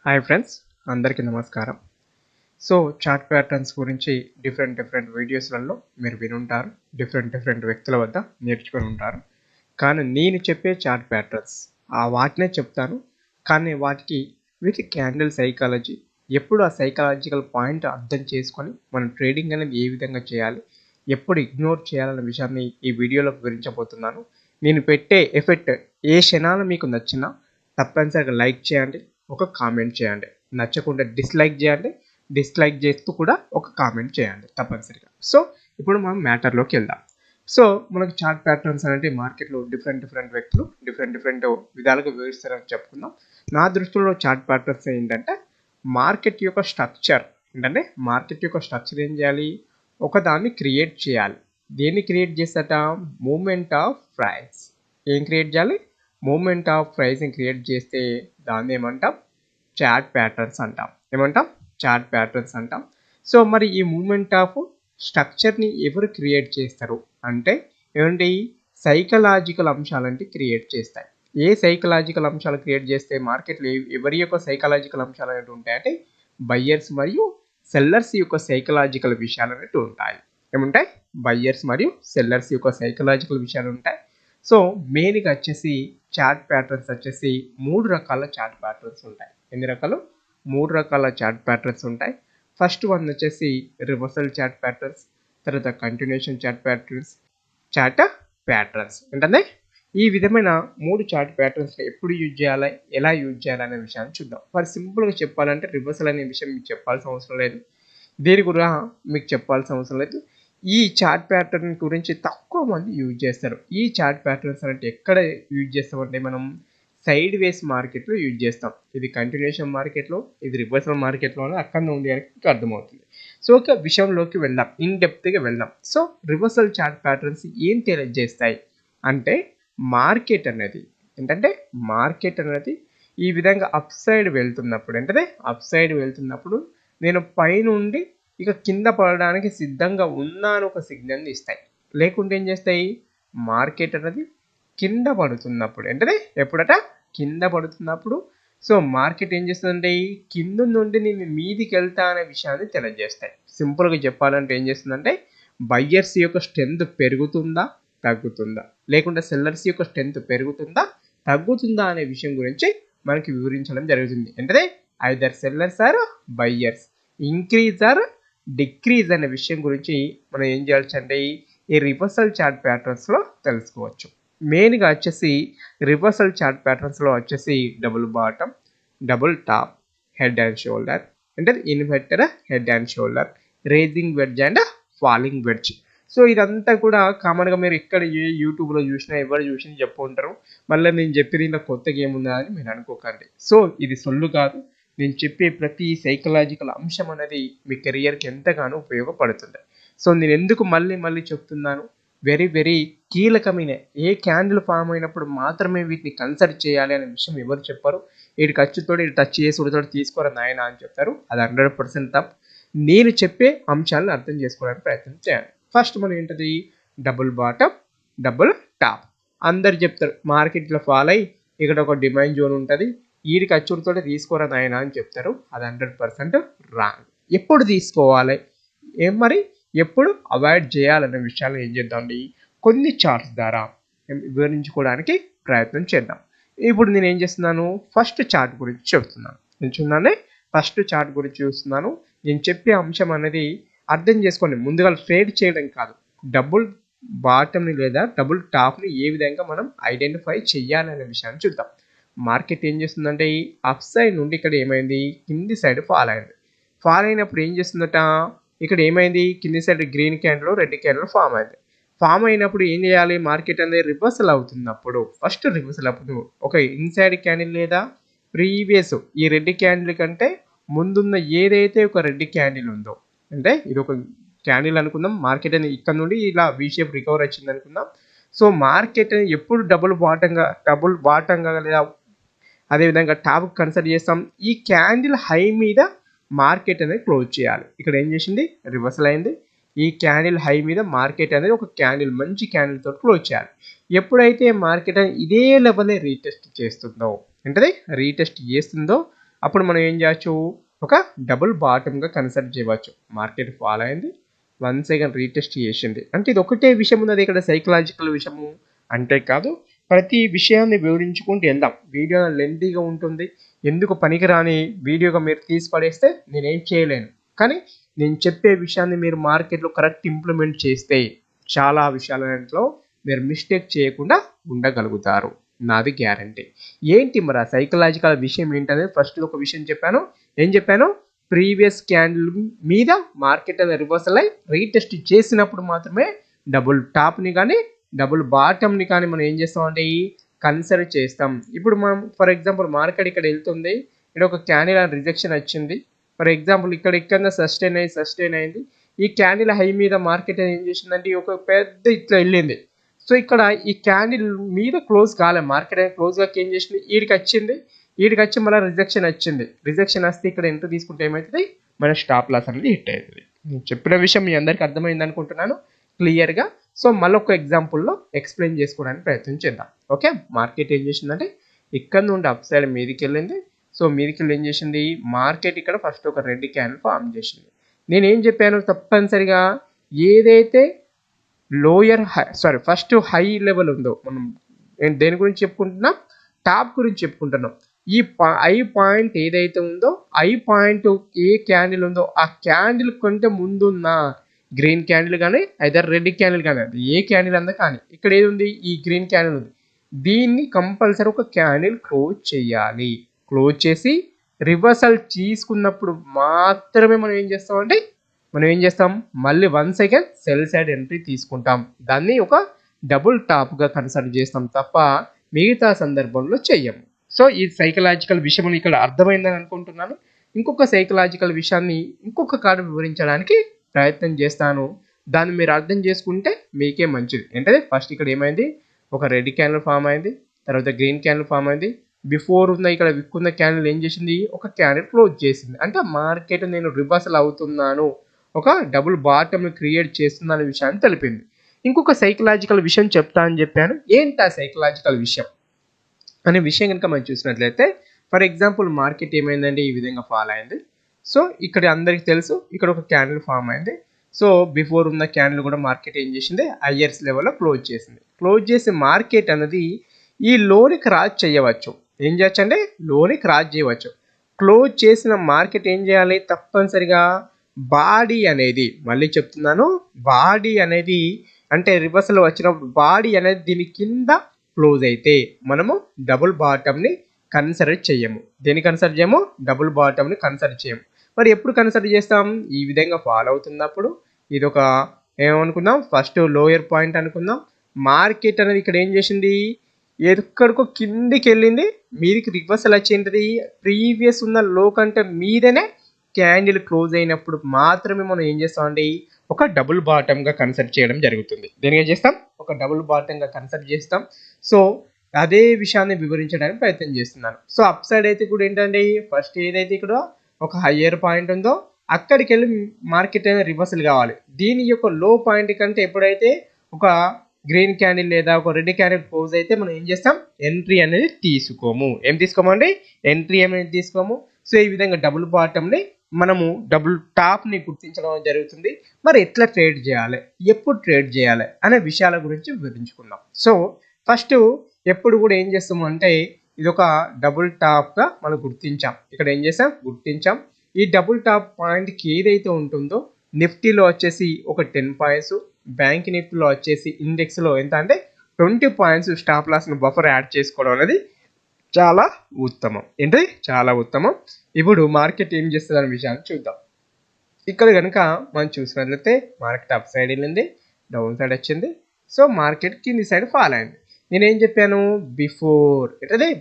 Hi friends, అందరికీ నమస్కారం. So chart patterns గురించి డిఫరెంట్ వీడియోస్లలో మీరు వినుంటారు. డిఫరెంట్ వ్యక్తుల వద్ద నేర్చుకొని ఉంటారు. కానీ నేను చెప్పే చార్ట్ ప్యాటర్న్స్ వాటినే చెప్తాను. కానీ వాటికి విత్ క్యాండిల్ సైకాలజీ ఎప్పుడు ఆ సైకాలజికల్ పాయింట్ అర్థం చేసుకొని మనం ట్రేడింగ్ అనేది ఏ విధంగా చేయాలి, ఎప్పుడు ఇగ్నోర్ చేయాలన్న విషయాన్ని ఈ వీడియోలో వివరించబోతున్నాను. నేను పెట్టే ఎఫెక్ట్ ఏ క్షణాలు మీకు నచ్చినా తప్పనిసరిగా లైక్ చేయండి, ఒక కామెంట్ చేయండి. నచ్చకుండా డిస్లైక్ చేయండి, డిస్లైక్ చేస్తూ కూడా ఒక కామెంట్ చేయండి తప్పనిసరిగా. సో ఇప్పుడు మనం మ్యాటర్లోకి వెళ్దాం. సో మనకు చార్ట్ ప్యాటర్న్స్ అంటే మార్కెట్లో డిఫరెంట్ వ్యక్తులు డిఫరెంట్ విధాలుగా వివరిస్తారని చెప్పుకుందాం. నా దృష్టిలో చార్ట్ ప్యాటర్న్స్ ఏంటంటే మార్కెట్ యొక్క స్ట్రక్చర్ ఏంటంటే మార్కెట్ యొక్క స్ట్రక్చర్ ఏం చేయాలి, ఒకదాన్ని క్రియేట్ చేయాలి. దేన్ని క్రియేట్ చేస్తాట, మూమెంట్ ఆఫ్ ప్రైస్. ఏం క్రియేట్ చేయాలి, మూమెంట్ ఆఫ్ ప్రైస్ని క్రియేట్ చేస్తే దాన్ని ఏమంటాం, చార్ట్ ప్యాటర్న్స్ అంటాం. ఏమంటాం, చార్ట్ ప్యాటర్న్స్ అంటాం. సో మరి ఈ మూమెంట్ ఆఫ్ స్ట్రక్చర్ని ఎవరు క్రియేట్ చేస్తారు అంటే ఏమంటే సైకలాజికల్ అంశాలంటే క్రియేట్ చేస్తాయి. ఏ సైకలాజికల్ అంశాలు క్రియేట్ చేస్తే మార్కెట్లో ఎవరి యొక్క సైకలాజికల్ అంశాలు అనేవి ఉంటాయంటే బయ్యర్స్ మరియు సెల్లర్స్ యొక్క సైకలాజికల్ విషయాలు అనేవి ఉంటాయి. ఏముంటాయి, బయ్యర్స్ మరియు సెల్లర్స్ యొక్క సైకలాజికల్ విషయాలు ఉంటాయి. సో మెయిన్గా వచ్చేసి చార్ట్ ప్యాటర్న్స్ వచ్చేసి 3 రకాల చార్ట్ ప్యాటర్న్స్ ఉంటాయి. ఎన్ని రకాలు, 3 రకాల చార్ట్ ప్యాటర్న్స్ ఉంటాయి. ఫస్ట్ వన్ వచ్చేసి రివర్సల్ చార్ట్ ప్యాటర్న్స్, తర్వాత continuation chart patterns, chart patterns ఏంటంటే ఈ విధమైన 3 చార్ట్ ప్యాటర్న్స్ ఎప్పుడు యూజ్ చేయాలి, ఎలా యూజ్ చేయాలి అనే విషయాన్ని చూద్దాం. మరి సింపుల్గా చెప్పాలంటే రివర్సల్ అనే విషయం మీకు చెప్పాల్సిన అవసరం లేదు, దీని కూడా మీకు చెప్పాల్సిన అవసరం లేదు. ఈ చార్ట్ ప్యాటర్న్ గురించి తక్కువ మంది యూజ్ చేస్తారు. ఈ చార్ట్ ప్యాటర్న్స్ అంటే ఎక్కడ యూజ్ చేస్తామంటే మనం సైడ్ వేస్ మార్కెట్లో యూజ్ చేస్తాం. ఇది కంటిన్యూషన్ మార్కెట్లో, ఇది రివర్సల్ మార్కెట్లో అక్కడ ఉంది అని మీకు అర్థమవుతుంది. సో ఒక విషయంలోకి వెళ్దాం, ఇన్ డెప్త్గా వెళ్దాం. సో రివర్సల్ చార్ట్ ప్యాటర్న్స్ ఏం తెలియజేస్తాయి అంటే మార్కెట్ అనేది ఏంటంటే మార్కెట్ అనేది ఈ విధంగా అప్ సైడ్ వెళ్తున్నప్పుడు ఏంటంటే అప్ సైడ్ వెళ్తున్నప్పుడు నేను పైనుండి ఇక కింద పడడానికి సిద్ధంగా ఉన్నాను ఒక సిగ్నల్ని ఇస్తాయి. లేకుంటే ఏం చేస్తాయి, మార్కెట్ అనేది కింద పడుతున్నప్పుడు ఏంటంటే ఎప్పుడట కింద పడుతున్నప్పుడు సో మార్కెట్ ఏం చేస్తుందంటే కింద నుండి నేను మీదికి వెళ్తా అనే విషయాన్ని తెలియజేస్తాయి. సింపుల్గా చెప్పాలంటే ఏం చేస్తుందంటే బయ్యర్స్ యొక్క స్ట్రెంత్ పెరుగుతుందా తగ్గుతుందా, లేకుంటే సెల్లర్స్ యొక్క స్ట్రెంత్ పెరుగుతుందా తగ్గుతుందా అనే విషయం గురించి మనకి వివరించడం జరుగుతుంది. అంటే either sellers or buyers increase or decrease అనే విషయం గురించి మనం ఏం చేయాల్సి అంటే ఈ రివర్సల్ చార్ట్ ప్యాటర్న్స్లో తెలుసుకోవచ్చు. మెయిన్గా వచ్చేసి రివర్సల్ చార్ట్ ప్యాటర్న్స్లో వచ్చేసి double bottom, double top, head and shoulder అంటే inverted head and shoulder, rising wedge and falling wedge. So ఇదంతా కూడా కామన్గా మీరు ఎక్కడ ఏ యూట్యూబ్లో చూసినా ఎవరు చూసినా చెప్పు ఉంటారు. మళ్ళీ నేను చెప్పి దీంట్లో కొత్తగా ఏముందా అని మీరు అనుకోకండి. సో ఇది సొల్లు కాదు, నేను చెప్పే ప్రతి సైకలాజికల్ అంశం అనేది మీ కెరియర్కి ఎంతగానో ఉపయోగపడుతుంది. సో నేను ఎందుకు మళ్ళీ చెప్తున్నాను, వెరీ కీలకమైన ఏ క్యాండిల్ ఫామ్ అయినప్పుడు మాత్రమే వీటిని కన్సిడర్ చేయాలి అనే విషయం ఎవరు చెప్పారు. వీటి ఖర్చుతో టచ్ చేసి ఉడితోటి తీసుకోరా నాయన అని చెప్తారు. అది 100% తప్పు. నేను చెప్పే అంశాలను అర్థం చేసుకోవడానికి ప్రయత్నం చేయాలి. ఫస్ట్ మనం ఏంటది, డబుల్ బాటమ్, డబుల్ టాప్. అందరు చెప్తారు మార్కెట్లో ఫాల్ అయ్యి ఇక్కడ ఒక డిమాండ్ జోన్ ఉంటుంది, వీడికి అచ్చుడితో తీసుకోరా నాయన అని చెప్తారు. అది 100% రాంగ్. ఎప్పుడు తీసుకోవాలి, ఏం మరి ఎప్పుడు అవాయిడ్ చేయాలనే విషయాలు ఏం చేద్దామండి కొన్ని చార్ట్స్ ద్వారా వివరించుకోవడానికి ప్రయత్నం చేద్దాం. ఇప్పుడు నేను ఏం చేస్తున్నాను, ఫస్ట్ చార్ట్ గురించి చెప్తున్నాను. నేను ఫస్ట్ చార్ట్ గురించి చూస్తున్నాను. నేను చెప్పే అంశం అనేది అర్థం చేసుకోండి. ముందుగా ట్రేడ్ చేయడం కాదు, డబుల్ బాటమ్ని లేదా డబుల్ టాప్ని ఏ విధంగా మనం ఐడెంటిఫై చేయాలి అనే విషయాన్ని చూద్దాం. మార్కెట్ ఏం చేస్తుందంటే అప్ సైడ్ నుండి ఇక్కడ ఏమైంది, కింది సైడ్ ఫాల్ అయింది. ఫాల్ అయినప్పుడు ఏం చేస్తుందట, ఇక్కడ ఏమైంది, కింది side green candle red candle form అయింది. ఫామ్ అయినప్పుడు ఏం చేయాలి, మార్కెట్ అనేది రివర్సల్ అవుతున్నప్పుడు ఫస్ట్ రివర్సల్ అప్పుడు ఒక ఇన్సైడ్ క్యాండిల్ లేదా ప్రీవియస్ ఈ రెడ్ క్యాండిల్ కంటే ముందున్న ఏదైతే ఒక రెడ్ క్యాండిల్ ఉందో, అంటే ఇది ఒక క్యాండిల్ అనుకుందాం, మార్కెట్ అనేది ఇక్కడ నుండి ఇలా వి షేప్ రికవర్ వచ్చింది అనుకుందాం. సో మార్కెట్ ఎప్పుడు డబుల్ బాటంగా లేదా అదేవిధంగా టాప్ కన్సిడర్ చేస్తాం. ఈ క్యాండిల్ హై మీద మార్కెట్ అనేది క్లోజ్ చేయాలి. ఇక్కడ ఏం చేసింది, రివర్సల్ అయింది. ఈ క్యాండిల్ హై మీద మార్కెట్ అనేది ఒక క్యాండిల్ మంచి క్యాండిల్ తోటి క్లోజ్ చేయాలి. ఎప్పుడైతే మార్కెట్ ఇదే లెవెల్ రీటెస్ట్ చేస్తుందో అంటే రీటెస్ట్ చేస్తుందో అప్పుడు మనం ఏం చేయొచ్చు, ఒక డబుల్ బాటమ్గా కన్సిడర్ చేయవచ్చు. మార్కెట్ ఫాల్ అయింది, వన్స్ అగైన్ రీటెస్ట్ చేసింది. అంటే ఇది ఒకటే విషయం ఉన్నది ఇక్కడ, సైకలాజికల్ విషయము అంటే కాదు, ప్రతి విషయాన్ని వివరించుకుంటూ వెళ్దాం. వీడియో లెంతీగా ఉంటుంది, ఎందుకు పనికిరాని వీడియోగా మీరు తీసి పడేస్తే నేనేం చేయలేను. కానీ నేను చెప్పే విషయాన్ని మీరు మార్కెట్లో కరెక్ట్ ఇంప్లిమెంట్ చేస్తే చాలా విషయాలలో మీరు మిస్టేక్ చేయకుండా ఉండగలుగుతారు, నాది గ్యారంటీ. ఏంటి మరి ఆ సైకలాజికల్ విషయం ఏంటనేది ఫస్ట్ ఒక విషయం చెప్పాను. ఏం చెప్పాను, ప్రీవియస్ క్యాండిల్ మీద మార్కెట్ అనేది రివర్సల్ అయి రీటెస్ట్ చేసినప్పుడు మాత్రమే డబుల్ టాప్ని కానీ డబుల్ బాటమ్ని కానీ మనం ఏం చేస్తామంటే కన్సిడర్ చేస్తాం. ఇప్పుడు మనం ఫర్ ఎగ్జాంపుల్ మార్కెట్ ఇక్కడ వెళ్తుంది, ఇక్కడ ఒక క్యాండిల్ రిజెక్షన్ వచ్చింది. ఫర్ ఎగ్జాంపుల్ ఇక్కడ సస్టైన్ అయింది. ఈ క్యాండిల్ హై మీద మార్కెట్ ఏం చేసిందంటే ఒక పెద్ద ఇట్లా వెళ్ళింది. సో ఇక్కడ ఈ క్యాండిల్ మీద క్లోజ్ కాలే, మార్కెట్ అనేది క్లోజ్ గా ఏం చేసింది, ఈడికి వచ్చి మళ్ళీ రిజెక్షన్ వచ్చింది. రిజెక్షన్ వస్తే ఇక్కడ ఎంట్రీ తీసుకుంటే ఏమవుతుంది, మన స్టాప్ లాస్ అనేది హిట్ అవుతుంది. నేను చెప్పిన విషయం మీ అందరికి అర్థమైంది అనుకుంటున్నాను క్లియర్గా. సో మళ్ళీ ఒక ఎగ్జాంపుల్లో ఎక్స్ప్లెయిన్ చేసుకోవడానికి ప్రయత్నం చేద్దాం. ఓకే, మార్కెట్ ఏం చేసిందంటే ఇక్కడ నుండి అప్ సైడ్ మీదికి వెళ్ళింది. సో మీదికి వెళ్ళి ఏం చేసింది, మార్కెట్ ఇక్కడ ఫస్ట్ ఒక రెడ్ క్యాండిల్ ఫామ్ చేసింది. నేనేం చెప్పాను, తప్పనిసరిగా ఏదైతే ఫస్ట్ హై లెవెల్ ఉందో, మనం దేని గురించి చెప్పుకుంటున్నాం, టాప్ గురించి చెప్పుకుంటున్నాం. ఈ ఐ పాయింట్ ఏదైతే ఉందో, ఐ పాయింట్ ఏ క్యాండిల్ ఉందో ఆ క్యాండిల్ కంటే ముందున్న గ్రీన్ క్యాండిల్ కానీ ఐదర్ రెడ్ క్యాండిల్ కానీ, అది ఏ క్యాండిల్ అందా కానీ, ఇక్కడ ఏది ఉంది, ఈ గ్రీన్ క్యాండిల్ ఉంది. దీన్ని కంపల్సరీ ఒక క్యాండిల్ క్లోజ్ చేయాలి. క్లోజ్ చేసి రివర్సల్ తీసుకున్నప్పుడు మాత్రమే మనం ఏం చేస్తాం, మళ్ళీ once again cell side entry తీసుకుంటాం. దాన్ని ఒక డబుల్ టాప్గా కన్సిడర్ చేస్తాం తప్ప మిగతా సందర్భంలో చెయ్యము. సో ఈ సైకలాజికల్ విషయం ఇక్కడ అర్థమైందని అనుకుంటున్నాను. ఇంకొక సైకలాజికల్ విషయాన్ని ఇంకొక కాడ వివరించడానికి ప్రయత్నం చేస్తాను. దాన్ని మీరు అర్థం చేసుకుంటే మీకే మంచిది. ఏంటంటే ఫస్ట్ ఇక్కడ ఏమైంది, ఒక రెడ్ క్యాండిల్ ఫామ్ అయింది, తర్వాత గ్రీన్ క్యాండిల్ ఫామ్ అయింది. బిఫోర్ ఉన్న ఇక్కడ విక్కున్న క్యాండిల్ ఏం చేసింది, ఒక క్యాండిల్ క్లోజ్ చేసింది. అంటే మార్కెట్ నేను రివర్సల్ అవుతున్నాను, ఒక డబుల్ బాటమ్ క్రియేట్ చేస్తున్న విషయాన్ని తెలిపింది. ఇంకొక సైకలాజికల్ విషయం చెప్తా అని చెప్పాను. ఏంటి ఆ సైకలాజికల్ విషయం అనే విషయం కనుక మనం చూసినట్లయితే, ఫర్ ఎగ్జాంపుల్ మార్కెట్ ఏమైందంటే ఈ విధంగా ఫాల్ అయింది. సో ఇక్కడ అందరికి తెలుసు, ఇక్కడ ఒక క్యాండిల్ ఫామ్ అయింది. సో బిఫోర్ ఉన్న క్యాండిల్ కూడా మార్కెట్ ఏం చేసింది, హయ్యర్స్ లెవెల్లో క్లోజ్ చేసింది. క్లోజ్ చేసి మార్కెట్ అనేది ఈ లోని క్రాస్ చేయవచ్చు. ఏం చేయొచ్చు అంటే లోని క్రాస్ చేయవచ్చు. క్లోజ్ చేసిన మార్కెట్ ఏం చేయాలి, తప్పనిసరిగా బాడీ అనేది, మళ్ళీ చెప్తున్నాను, బాడీ అనేది అంటే రివర్సల్ వచ్చినప్పుడు బాడీ అనేది దీని కింద క్లోజ్ అయితే మనము డబుల్ బాటమ్ని కన్సిడర్ చేయము. దేని కన్సిడర్ చేయము, డబుల్ బాటమ్ని కన్సిడర్ చేయము. మరి ఎప్పుడు కన్సిడర్ చేస్తాం, ఈ విధంగా ఫాలో అవుతున్నప్పుడు. ఇది ఒక ఏమనుకుందాం, ఫస్ట్ లోయర్ పాయింట్ అనుకుందాం. మార్కెట్ అనేది ఇక్కడ ఏం చేసింది, ఎక్కడికో కిందికి వెళ్ళింది, మీదికి రివర్సల్ వచ్చేది. ప్రీవియస్ ఉన్న లో కంటే మీదనే క్యాండిల్ క్లోజ్ అయినప్పుడు మాత్రమే మనం ఏం చేస్తామండి, ఒక డబుల్ బాటమ్గా కన్సిడర్ చేయడం జరుగుతుంది. దేనిగా చేస్తాం, ఒక డబుల్ బాటమ్గా కన్సిడర్ చేస్తాం. సో అదే విషయాన్ని వివరించడానికి ప్రయత్నం చేస్తున్నాను. సో అప్ సైడ్ అయితే కూడా ఏంటంటే ఫస్ట్ ఏదైతే ఇక్కడ ఒక హయ్యర్ పాయింట్ ఉందో అక్కడికి వెళ్ళి మార్కెట్ అనేది రివర్సల్ కావాలి. దీని యొక్క లో పాయింట్ కంటే ఎప్పుడైతే ఒక గ్రీన్ క్యాండిల్ లేదా ఒక రెడ్ క్యాండిల్ క్లోజ్ అయితే మనం ఏం చేస్తాం, ఎంట్రీ అనేది తీసుకోము. ఏం తీసుకోమండి, ఎంట్రీ అనేది తీసుకోము. సో ఈ విధంగా డబుల్ బాటమ్ని మనము డబుల్ టాప్ని గుర్తించడం జరుగుతుంది. మరి ఎట్లా ట్రేడ్ చేయాలి, ఎప్పుడు ట్రేడ్ చేయాలి అనే విషయాల గురించి వివరించుకుందాం. సో ఫస్ట్ ఎప్పుడు కూడా ఏం చేస్తాము అంటే, ఇది ఒక డబుల్ టాప్గా మనం గుర్తించాం. ఇక్కడ ఏం చేసాం, గుర్తించాం. ఈ డబుల్ టాప్ పాయింట్కి ఏదైతే ఉంటుందో, నిఫ్టీలో వచ్చేసి ఒక 10 పాయింట్స్, బ్యాంక్ నిఫ్టీలో వచ్చేసి ఇండెక్స్లో ఎంత అంటే 20 పాయింట్స్ స్టాప్ లాస్ను బఫర్ యాడ్ చేసుకోవడం అనేది చాలా ఉత్తమం. ఏంటది, చాలా ఉత్తమం. ఇప్పుడు మార్కెట్ ఏం చేస్తుంది అనే విషయాన్ని చూద్దాం. ఇక్కడ కనుక మనం చూసినట్లయితే మార్కెట్ అప్ సైడ్ వెళ్ళింది, డౌన్ సైడ్ వచ్చింది. సో మార్కెట్ కింది సైడ్ ఫాల్ అయింది. నేనేం చెప్పాను,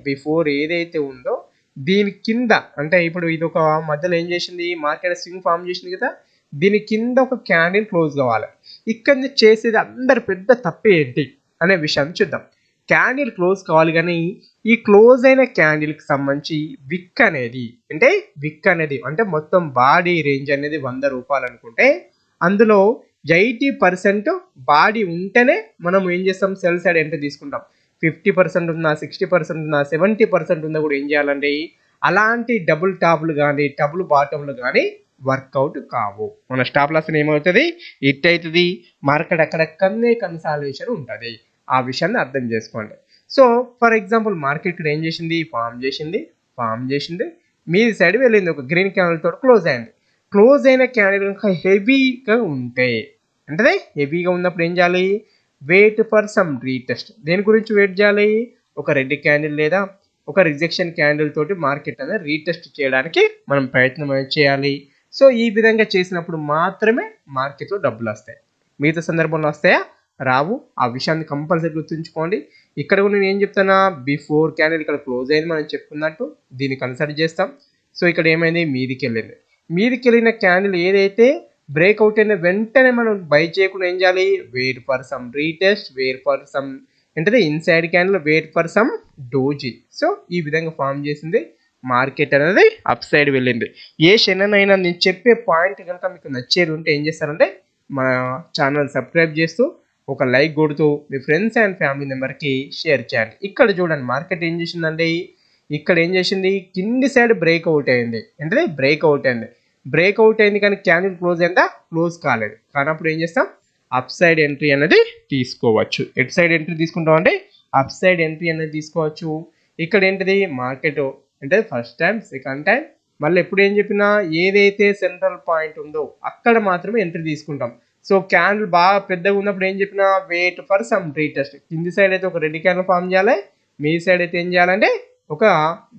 బిఫోర్ ఏదైతే ఉందో దీని కింద, అంటే ఇప్పుడు ఇది ఒక మధ్యలో ఏం చేసింది, మార్కెట్ స్వింగ్ ఫామ్ చేసింది కదా, దీని కింద ఒక క్యాండిల్ క్లోజ్ కావాలి. ఇక్కడ చేసేది అందరి పెద్ద తప్పే ఏంటి అనే విషయాన్ని చూద్దాం. క్యాండిల్ క్లోజ్ కావాలి, కానీ ఈ క్లోజ్ అయిన క్యాండిల్కి సంబంధించి విక్ అనేది అంటే మొత్తం బాడీ రేంజ్ అనేది 100 రూపాయలు అనుకుంటే, అందులో 80% బాడీ ఉంటేనే మనం ఏం చేస్తాం, సెల్ సైడ్ ఎంట్రీ తీసుకుంటాం. 50% ఉన్నా, 60% ఉన్నా, 70% ఉన్నా కూడా ఏం చేయాలండి, అలాంటి డబుల్ టాప్లు కానీ డబుల్ బాటంలు కానీ వర్కౌట్ కావు. మన స్టాప్ లాస్ ఏమవుతుంది, హిట్ అవుతుంది, మార్కెట్ అక్కడ కన్సాలిడేషన్ ఉంటుంది. ఆ విషయాన్ని అర్థం చేసుకోండి. సో ఫర్ ఎగ్జాంపుల్ మార్కెట్ ఇక్కడ ఏం చేసింది, ఫామ్ చేసింది మీది సైడ్ వెళ్ళింది, ఒక గ్రీన్ క్యాండిల్ తోటి క్లోజ్ అయింది. క్లోజ్ అయిన క్యాండిల్ కనుక హెవీగా ఉంటే అంటే హెవీగా ఉన్నప్పుడు ఏం చేయాలి, వెయిట్ ఫర్ సమ్ రీటెస్ట్. దేని గురించి వెయిట్ చేయాలి, ఒక రెడ్ క్యాండిల్ లేదా ఒక రిజెక్షన్ క్యాండిల్ తోటి మార్కెట్ అనేది రీటెస్ట్ చేయడానికి మనం ప్రయత్నం చేయాలి. సో ఈ విధంగా చేసినప్పుడు మాత్రమే మార్కెట్లో డబ్బులు వస్తాయి. మిగతా సందర్భంలో వస్తాయా, రావు. ఆ విషయాన్ని కంపల్సరీ గుర్తుంచుకోండి. ఇక్కడ కూడా నేను ఏం చెప్తానా, బిఫోర్ క్యాండిల్ ఇక్కడ క్లోజ్ అయింది మనం చెప్పుకున్నట్టు, దీన్ని కన్సిడర్ చేస్తాం. సో ఇక్కడ ఏమైంది, మీదికి వెళ్ళిన క్యాండిల్ ఏదైతే బ్రేక్అవుట్ అయిన వెంటనే మనం బై చేయకుండా ఏం చేయాలి, wait for some retest, wait for some అంటే inside candle, wait for some doji. So ఈ విధంగా ఫామ్ చేసింది మార్కెట్ అనేది అప్ సైడ్ వెళ్ళింది. ఏ క్షణనైనా నేను చెప్పే పాయింట్ కనుక మీకు నచ్చేది ఉంటే ఏం చేస్తారంటే మన ఛానల్ సబ్స్క్రైబ్ చేస్తూ ఒక లైక్ కొడుతూ మీ ఫ్రెండ్స్ అండ్ ఫ్యామిలీ మెంబర్కి షేర్ చేయండి. ఇక్కడ చూడండి మార్కెట్ ఏం చేసిందండి, ఇక్కడ ఏం చేసింది, కింది సైడ్ బ్రేక్అవుట్ అయింది. అంటే బ్రేక్అవుట్ అయింది కానీ క్యాండిల్ క్లోజ్ అయిందా, క్లోజ్ కాలేదు. కానప్పుడు ఏం చేస్తాం, అప్ సైడ్ ఎంట్రీ అనేది తీసుకోవచ్చు. ఎట్ సైడ్ ఎంట్రీ తీసుకుంటాం అంటే అప్ సైడ్ ఎంట్రీ అనేది తీసుకోవచ్చు. ఇక్కడ ఏంటిది మార్కెట్ అంటే ఫస్ట్ టైం, సెకండ్ టైం, మళ్ళీ ఎప్పుడు ఏం చెప్పినా ఏదైతే సెంట్రల్ పాయింట్ ఉందో అక్కడ మాత్రమే ఎంట్రీ తీసుకుంటాం. సో క్యాండిల్ బాగా పెద్దగా ఉన్నప్పుడు ఏం చెప్పినా వెయిట్ ఫర్ సమ్ రీటెస్ట్. కింది సైడ్ అయితే ఒక రెడ్ క్యాండిల్ ఫామ్ చేయాలి, మీ సైడ్ అయితే ఏం చేయాలంటే ఒక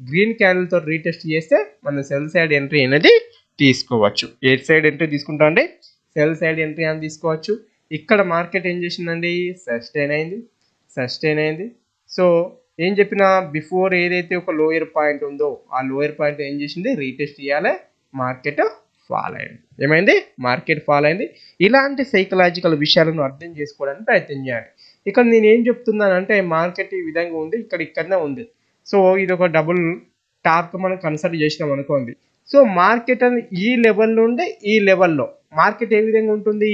గ్రీన్ క్యాండిల్ తో రీటెస్ట్ చేస్తే మన సెల్ సైడ్ ఎంట్రీ అనేది తీసుకోవచ్చు. ఏ సైడ్ ఎంట్రీ తీసుకుంటాం అంటే సెల్ సైడ్ ఎంట్రీ అని తీసుకోవచ్చు. ఇక్కడ మార్కెట్ ఏం చేసిందండి, సస్టైన్ అయింది. సో ఏం చెప్పినా బిఫోర్ ఏదైతే ఒక లోయర్ పాయింట్ ఉందో ఆ లోయర్ పాయింట్ ఏం చేసింది, రీటెస్ట్ చేయాలి, మార్కెట్ ఫాల్ అయింది. ఏమైంది, మార్కెట్ ఫాల్ అయింది. ఇలాంటి సైకలాజికల్ విషయాలను అర్థం చేసుకోవడానికి ప్రయత్నం చేయాలి. ఇక్కడ నేను ఏం చెప్తున్నానంటే మార్కెట్ ఈ విధంగా ఉంది, ఇక్కడనే ఉంది. సో ఇది ఒక డబుల్ టాప్ మనం కన్సిడర్ చేసినాం అనుకోండి. సో మార్కెట్ అనేది ఈ లెవెల్ నుండి ఈ లెవెల్లో మార్కెట్ ఏ విధంగా ఉంటుంది,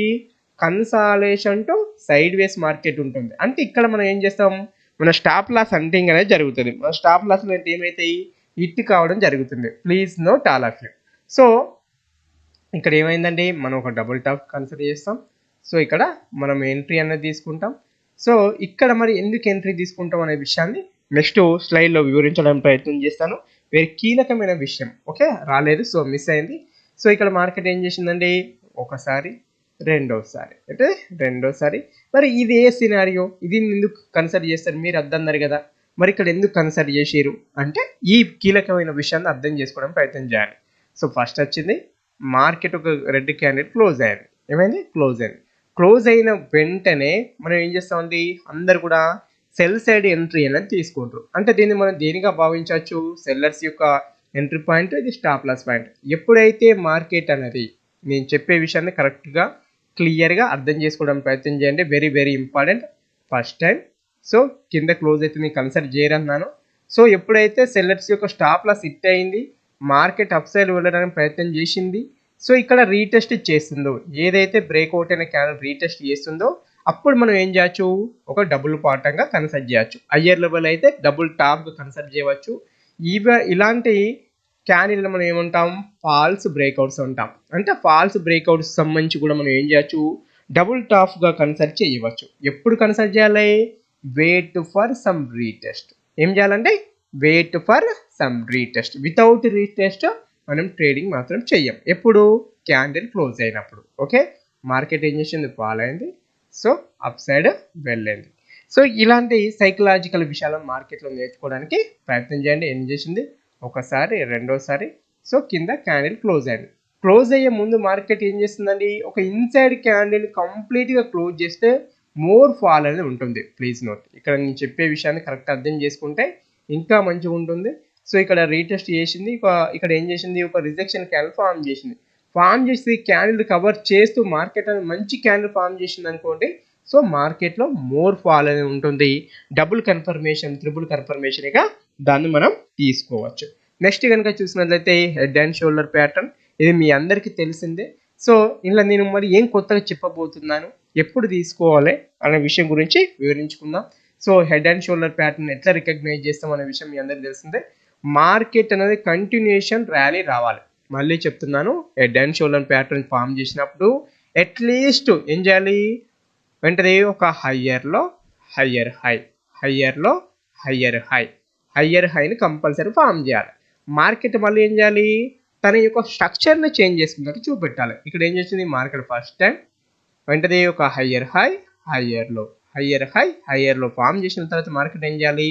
consolation to side ways market ఉంటుంది. అంటే ఇక్కడ మనం ఏం చేస్తాం, మన స్టాప్ లాస్ హంటింగ్ అనేది జరుగుతుంది. మన స్టాప్ లాస్ అంటే ఏమైతాయి, హిట్ కావడం జరుగుతుంది. Please note all of you. So ఇక్కడ ఏమైందండి, మనం ఒక డబుల్ టాప్ కన్సిడర్ చేస్తాం. సో ఇక్కడ మనం ఎంట్రీ అనేది తీసుకుంటాం. సో ఇక్కడ మరి ఎందుకు ఎంట్రీ తీసుకుంటాం అనే విషయాన్ని నెక్స్ట్ స్లైడ్లో వివరించడానికి ప్రయత్నం చేస్తాను. వెరీ కీలకమైన విషయం. ఓకే, రాలేదు, సో మిస్ అయింది. సో ఇక్కడ మార్కెట్ ఏం చేసిందండి, ఒకసారి, రెండోసారి. మరి ఇది ఏ సినారియో, ఇది ఎందుకు కన్సిడర్ చేస్తారు మీరు అర్థన్నారు కదా, మరి ఇక్కడ ఎందుకు కన్సిడర్ చేసారు అంటే ఈ కీలకమైన విషయాన్ని అర్థం చేసుకోవడానికి ప్రయత్నం చేయాలి. సో ఫస్ట్ వచ్చింది మార్కెట్ ఒక రెడ్ క్యాండిల్ క్లోజ్ అయింది. ఏమైంది, క్లోజ్ అయిన వెంటనే మనం ఏం చేస్తామండి, అందరు కూడా సెల్ సైడ్ ఎంట్రీ అనేది తీసుకుంటారు. అంటే దీన్ని మనం దేనిగా భావించవచ్చు, సెల్లర్స్ యొక్క ఎంట్రీ పాయింట్, ఇది స్టాప్ లాస్ పాయింట్. ఎప్పుడైతే మార్కెట్ అనేది నేను చెప్పే విషయాన్ని కరెక్ట్గా క్లియర్గా అర్థం చేసుకోవడానికి ప్రయత్నం చేయండి. Very very important. First time so కింద క్లోజ్ అయితే నేను కన్సిడర్ చేయరన్నాను. సో ఎప్పుడైతే సెల్లర్స్ యొక్క స్టాప్ లాస్ హిట్ అయింది, మార్కెట్ అప్ సైడ్ వెళ్ళడానికి ప్రయత్నం చేసింది. సో ఇక్కడ రీటెస్ట్ చేస్తుందో, ఏదైతే బ్రేక్అవుట్ అయిన క్యాండిల్ రీటెస్ట్ చేస్తుందో అప్పుడు మనం ఏం చేయొచ్చు, ఒక డబుల్ పాటంగా కన్సిడర్ చేయొచ్చు. హయ్యర్ లెవెల్ అయితే డబుల్ టాప్గా కన్సిడర్ చేయవచ్చు. ఇలాంటి క్యాండిల్ మనం ఏమంటాం, ఫాల్స్ బ్రేక్అవుట్స్ అంటాం. అంటే ఫాల్స్ బ్రేక్అవుట్స్ సంబంధించి కూడా మనం ఏం చేయొచ్చు, డబుల్ టాప్గా కన్సిడర్ చేయవచ్చు. ఎప్పుడు కన్సిడర్ చేయాలి, వెయిట్ ఫర్ సమ్ రీటెస్ట్. ఏం చేయాలంటే wait for some retest. Without retest మనం ట్రేడింగ్ మాత్రం చెయ్యం. ఎప్పుడు, క్యాండిల్ క్లోజ్ అయినప్పుడు. ఓకే, మార్కెట్ ఏం చేసింది, ఫాల్ అయింది, సో అప్ సైడ్ వెళ్ళింది. సో ఇలాంటి సైకలాజికల్ విషయాలను మార్కెట్లో నేర్చుకోవడానికి ప్రయత్నం చేయండి. ఏం చేసింది, ఒకసారి, రెండోసారి. సో కింద క్యాండిల్ క్లోజ్ అయింది. క్లోజ్ అయ్యే ముందు మార్కెట్ ఏం చేస్తుందండి, ఒక ఇన్సైడ్ క్యాండిల్ కంప్లీట్గా క్లోజ్ చేస్తే మోర్ ఫాల్ అనేది ఉంటుంది. ప్లీజ్ నోట్, ఇక్కడ నేను చెప్పే విషయాన్ని కరెక్ట్ అర్థం చేసుకుంటే ఇంకా మంచిగా ఉంటుంది. సో ఇక్కడ రీటెస్ట్ చేసింది, ఇక్కడ ఏం చేసింది, ఒక రిజెక్షన్ క్యాండిల్ ఫామ్ చేసి క్యాండిల్ కవర్ చేస్తూ మార్కెట్ అనేది మంచి క్యాండిల్ ఫామ్ చేసింది అనుకోండి. సో మార్కెట్లో మోర్ ఫాల్ అనేది ఉంటుంది. డబుల్ కన్ఫర్మేషన్, ట్రిపుల్ కన్ఫర్మేషన్గా దాన్ని మనం తీసుకోవచ్చు. నెక్స్ట్ కనుక చూసినట్లయితే హెడ్ అండ్ షోల్డర్ ప్యాటర్న్. ఇది మీ అందరికీ తెలిసిందే. సో ఇలా నేను మరి ఏం కొత్తగా చెప్పబోతున్నాను, ఎప్పుడు తీసుకోవాలి అనే విషయం గురించి వివరించుకుందాం. So head and shoulder pattern ఎట్లా రికగ్నైజ్ చేస్తాం అనే విషయం మీ అందరికీ తెలిసిందే. మార్కెట్ అనేది కంటిన్యూషన్ ర్యాలీ రావాలి. మళ్ళీ చెప్తున్నాను, head and shoulder pattern form చేసినప్పుడు అట్లీస్ట్ ఏం చేయాలి, వెంటనే ఒక హయ్యర్లో హయ్యర్ హై, హయ్యర్లో హయ్యర్ హైని కంపల్సరీ ఫామ్ చేయాలి. మార్కెట్ మళ్ళీ ఏం చేయాలి, తన యొక్క స్ట్రక్చర్ని చేంజ్ చేసుకున్నట్టు చూపెట్టాలి. ఇక్కడ ఏం చేసింది మార్కెట్ ఫస్ట్ టైం వెంటనే ఒక హయ్యర్ హై, హయ్యర్లో ఫామ్ చేసిన తర్వాత మార్కెట్ ఏం చేయాలి,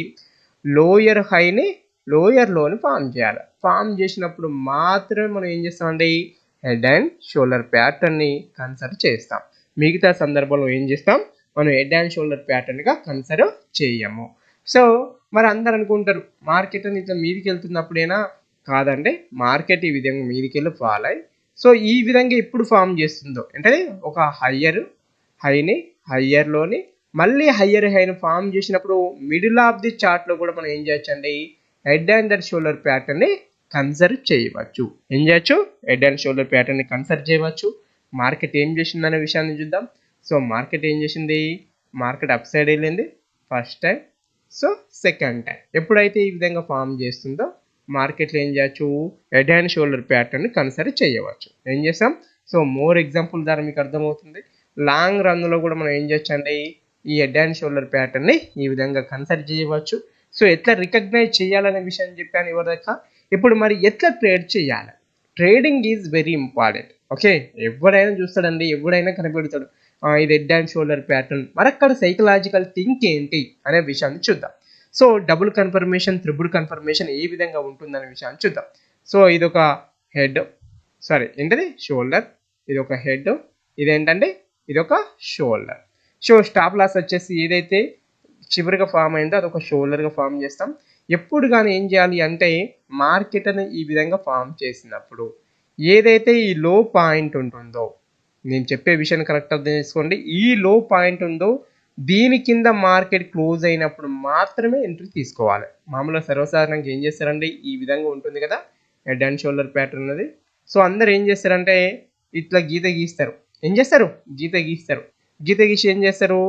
లోయర్ హైని లోయర్లోని ఫామ్ చేయాలి. ఫామ్ చేసినప్పుడు మాత్రమే మనం ఏం చేస్తామండి, హెడ్ అండ్ షోల్డర్ ప్యాటర్న్ని కన్సిడర్ చేస్తాం. మిగతా సందర్భంలో ఏం చేస్తాం, మనం హెడ్ అండ్ షోల్డర్ ప్యాటర్న్గా కన్సిడర్ చేయము. సో మరి అందరు అనుకుంటారు మార్కెట్ అని ఇట్లా మీదికి వెళ్తున్నప్పుడైనా, కాదండి, మార్కెట్ ఈ విధంగా మీదికి వెళ్ళి ఫాల్ అయ్యి సో ఈ విధంగా ఎప్పుడు ఫామ్ చేస్తుందో అంటే ఒక హయ్యర్ హైని హయ్యర్లోని మళ్ళీ హయ్యర్ హైని ఫామ్ చేసినప్పుడు మిడిల్ ఆఫ్ ది చార్ట్లో కూడా మనం ఏం చేయొచ్చండి, హెడ్ అండ్ షోల్డర్ ప్యాటర్న్ని కన్సిడర్ చేయవచ్చు. ఏం చేయొచ్చు, హెడ్ అండ్ షోల్డర్ ప్యాటర్న్ని కన్సిడర్ చేయవచ్చు. మార్కెట్ ఏం చేసిందనే విషయాన్ని చూద్దాం. సో మార్కెట్ ఏం చేసింది, మార్కెట్ అప్ సైడ్ వెళ్ళింది first time, so second time. ఎప్పుడైతే ఈ విధంగా ఫామ్ చేస్తుందో మార్కెట్లో ఏం చేయొచ్చు, హెడ్ అండ్ షోల్డర్ ప్యాటర్న్ని కన్సిడర్ చేయవచ్చు. ఏం చేస్తాం, సో మోర్ ఎగ్జాంపుల్ ద్వారా మీకు అర్థమవుతుంది. లాంగ్ రన్లో కూడా మనం ఏం చేయొచ్చు అండి, ఈ హెడ్ అండ్ షోల్డర్ ప్యాటర్న్ని ఈ విధంగా కన్సిడర్ చేయవచ్చు. సో ఎట్లా రికగ్నైజ్ చేయాలనే విషయం చెప్పాను ఇవరిదాకా. ఇప్పుడు మరి ఎట్లా ట్రేడ్ చేయాలి, trading is very important. Okay, ఎవడైనా చూస్తాడండి, ఎవడైనా కనిపెడతాడు ఇది హెడ్ అండ్ షోల్డర్ ప్యాటర్న్. మరి అక్కడ సైకలాజికల్ థింక్ ఏంటి అనే విషయాన్ని చూద్దాం. So double confirmation, triple confirmation ఏ విధంగా ఉంటుందనే విషయాన్ని చూద్దాం. సో ఇది ఒక హెడ్, సారీ ఏంటది షోల్డర్, ఇది ఒక హెడ్, ఇదేంటంటే ఇది ఒక షోల్డర్. సో స్టాప్ లాస్ వచ్చేసి ఏదైతే చివరిగా ఫామ్ అయిందో అదొక షోల్డర్గా ఫామ్ చేస్తాం. ఎప్పుడు కానీ ఏం చేయాలి అంటే మార్కెట్ అని ఈ విధంగా ఫామ్ చేసినప్పుడు ఏదైతే ఈ లో పాయింట్ ఉంటుందో, నేను చెప్పే విషయాన్ని కరెక్ట్ అర్థం చేసుకోండి, ఈ లో పాయింట్ ఉందో దీని కింద మార్కెట్ క్లోజ్ అయినప్పుడు మాత్రమే ఎంట్రీ తీసుకోవాలి. మామూలుగా సర్వసాధారణంగా ఏం చేస్తారండి, ఈ విధంగా ఉంటుంది కదా హెడ్ అండ్ షోల్డర్ ప్యాటర్న్ అనేది. సో అందరు ఏం చేస్తారంటే ఇట్లా గీత గీస్తారు. ఏం చేస్తారు, గీత గీసి ఏం చేస్తారు,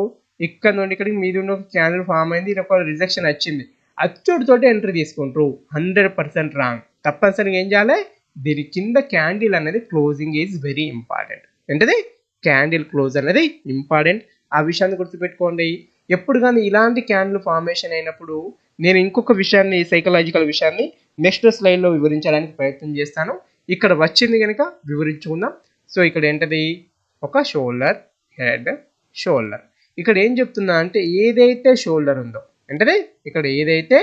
ఇక్కడ నుండి ఇక్కడికి మీద ఉన్న ఒక క్యాండిల్ ఫామ్ అయింది, ఇది ఒక రిజెక్షన్ వచ్చింది, అచ్చుడితోటి ఎంట్రీ తీసుకుంటారు. 100% రాంగ్. తప్పనిసరిగా ఏం చేయాలి, దీని కింద క్యాండిల్ అనేది క్లోజింగ్ ఈజ్ వెరీ ఇంపార్టెంట్. ఏంటది, క్యాండిల్ క్లోజ్ అనేది ఇంపార్టెంట్. ఆ విషయాన్ని గుర్తుపెట్టుకోండి. ఎప్పుడు కానీ ఇలాంటి క్యాండిల్ ఫార్మేషన్ అయినప్పుడు నేను ఇంకొక విషయాన్ని, సైకలాజికల్ విషయాన్ని నెక్స్ట్ స్లైడ్లో వివరించడానికి ప్రయత్నం చేస్తాను. ఇక్కడ వచ్చింది కనుక వివరించుకుందాం. సో ఇక్కడ ఏంటది, ఒక షోల్డర్, హెడ్, షోల్డర్. ఇక్కడ ఏం చెప్తున్నా అంటే ఏదైతే షోల్డర్ ఉందో, అంటే ఇక్కడ ఏదైతే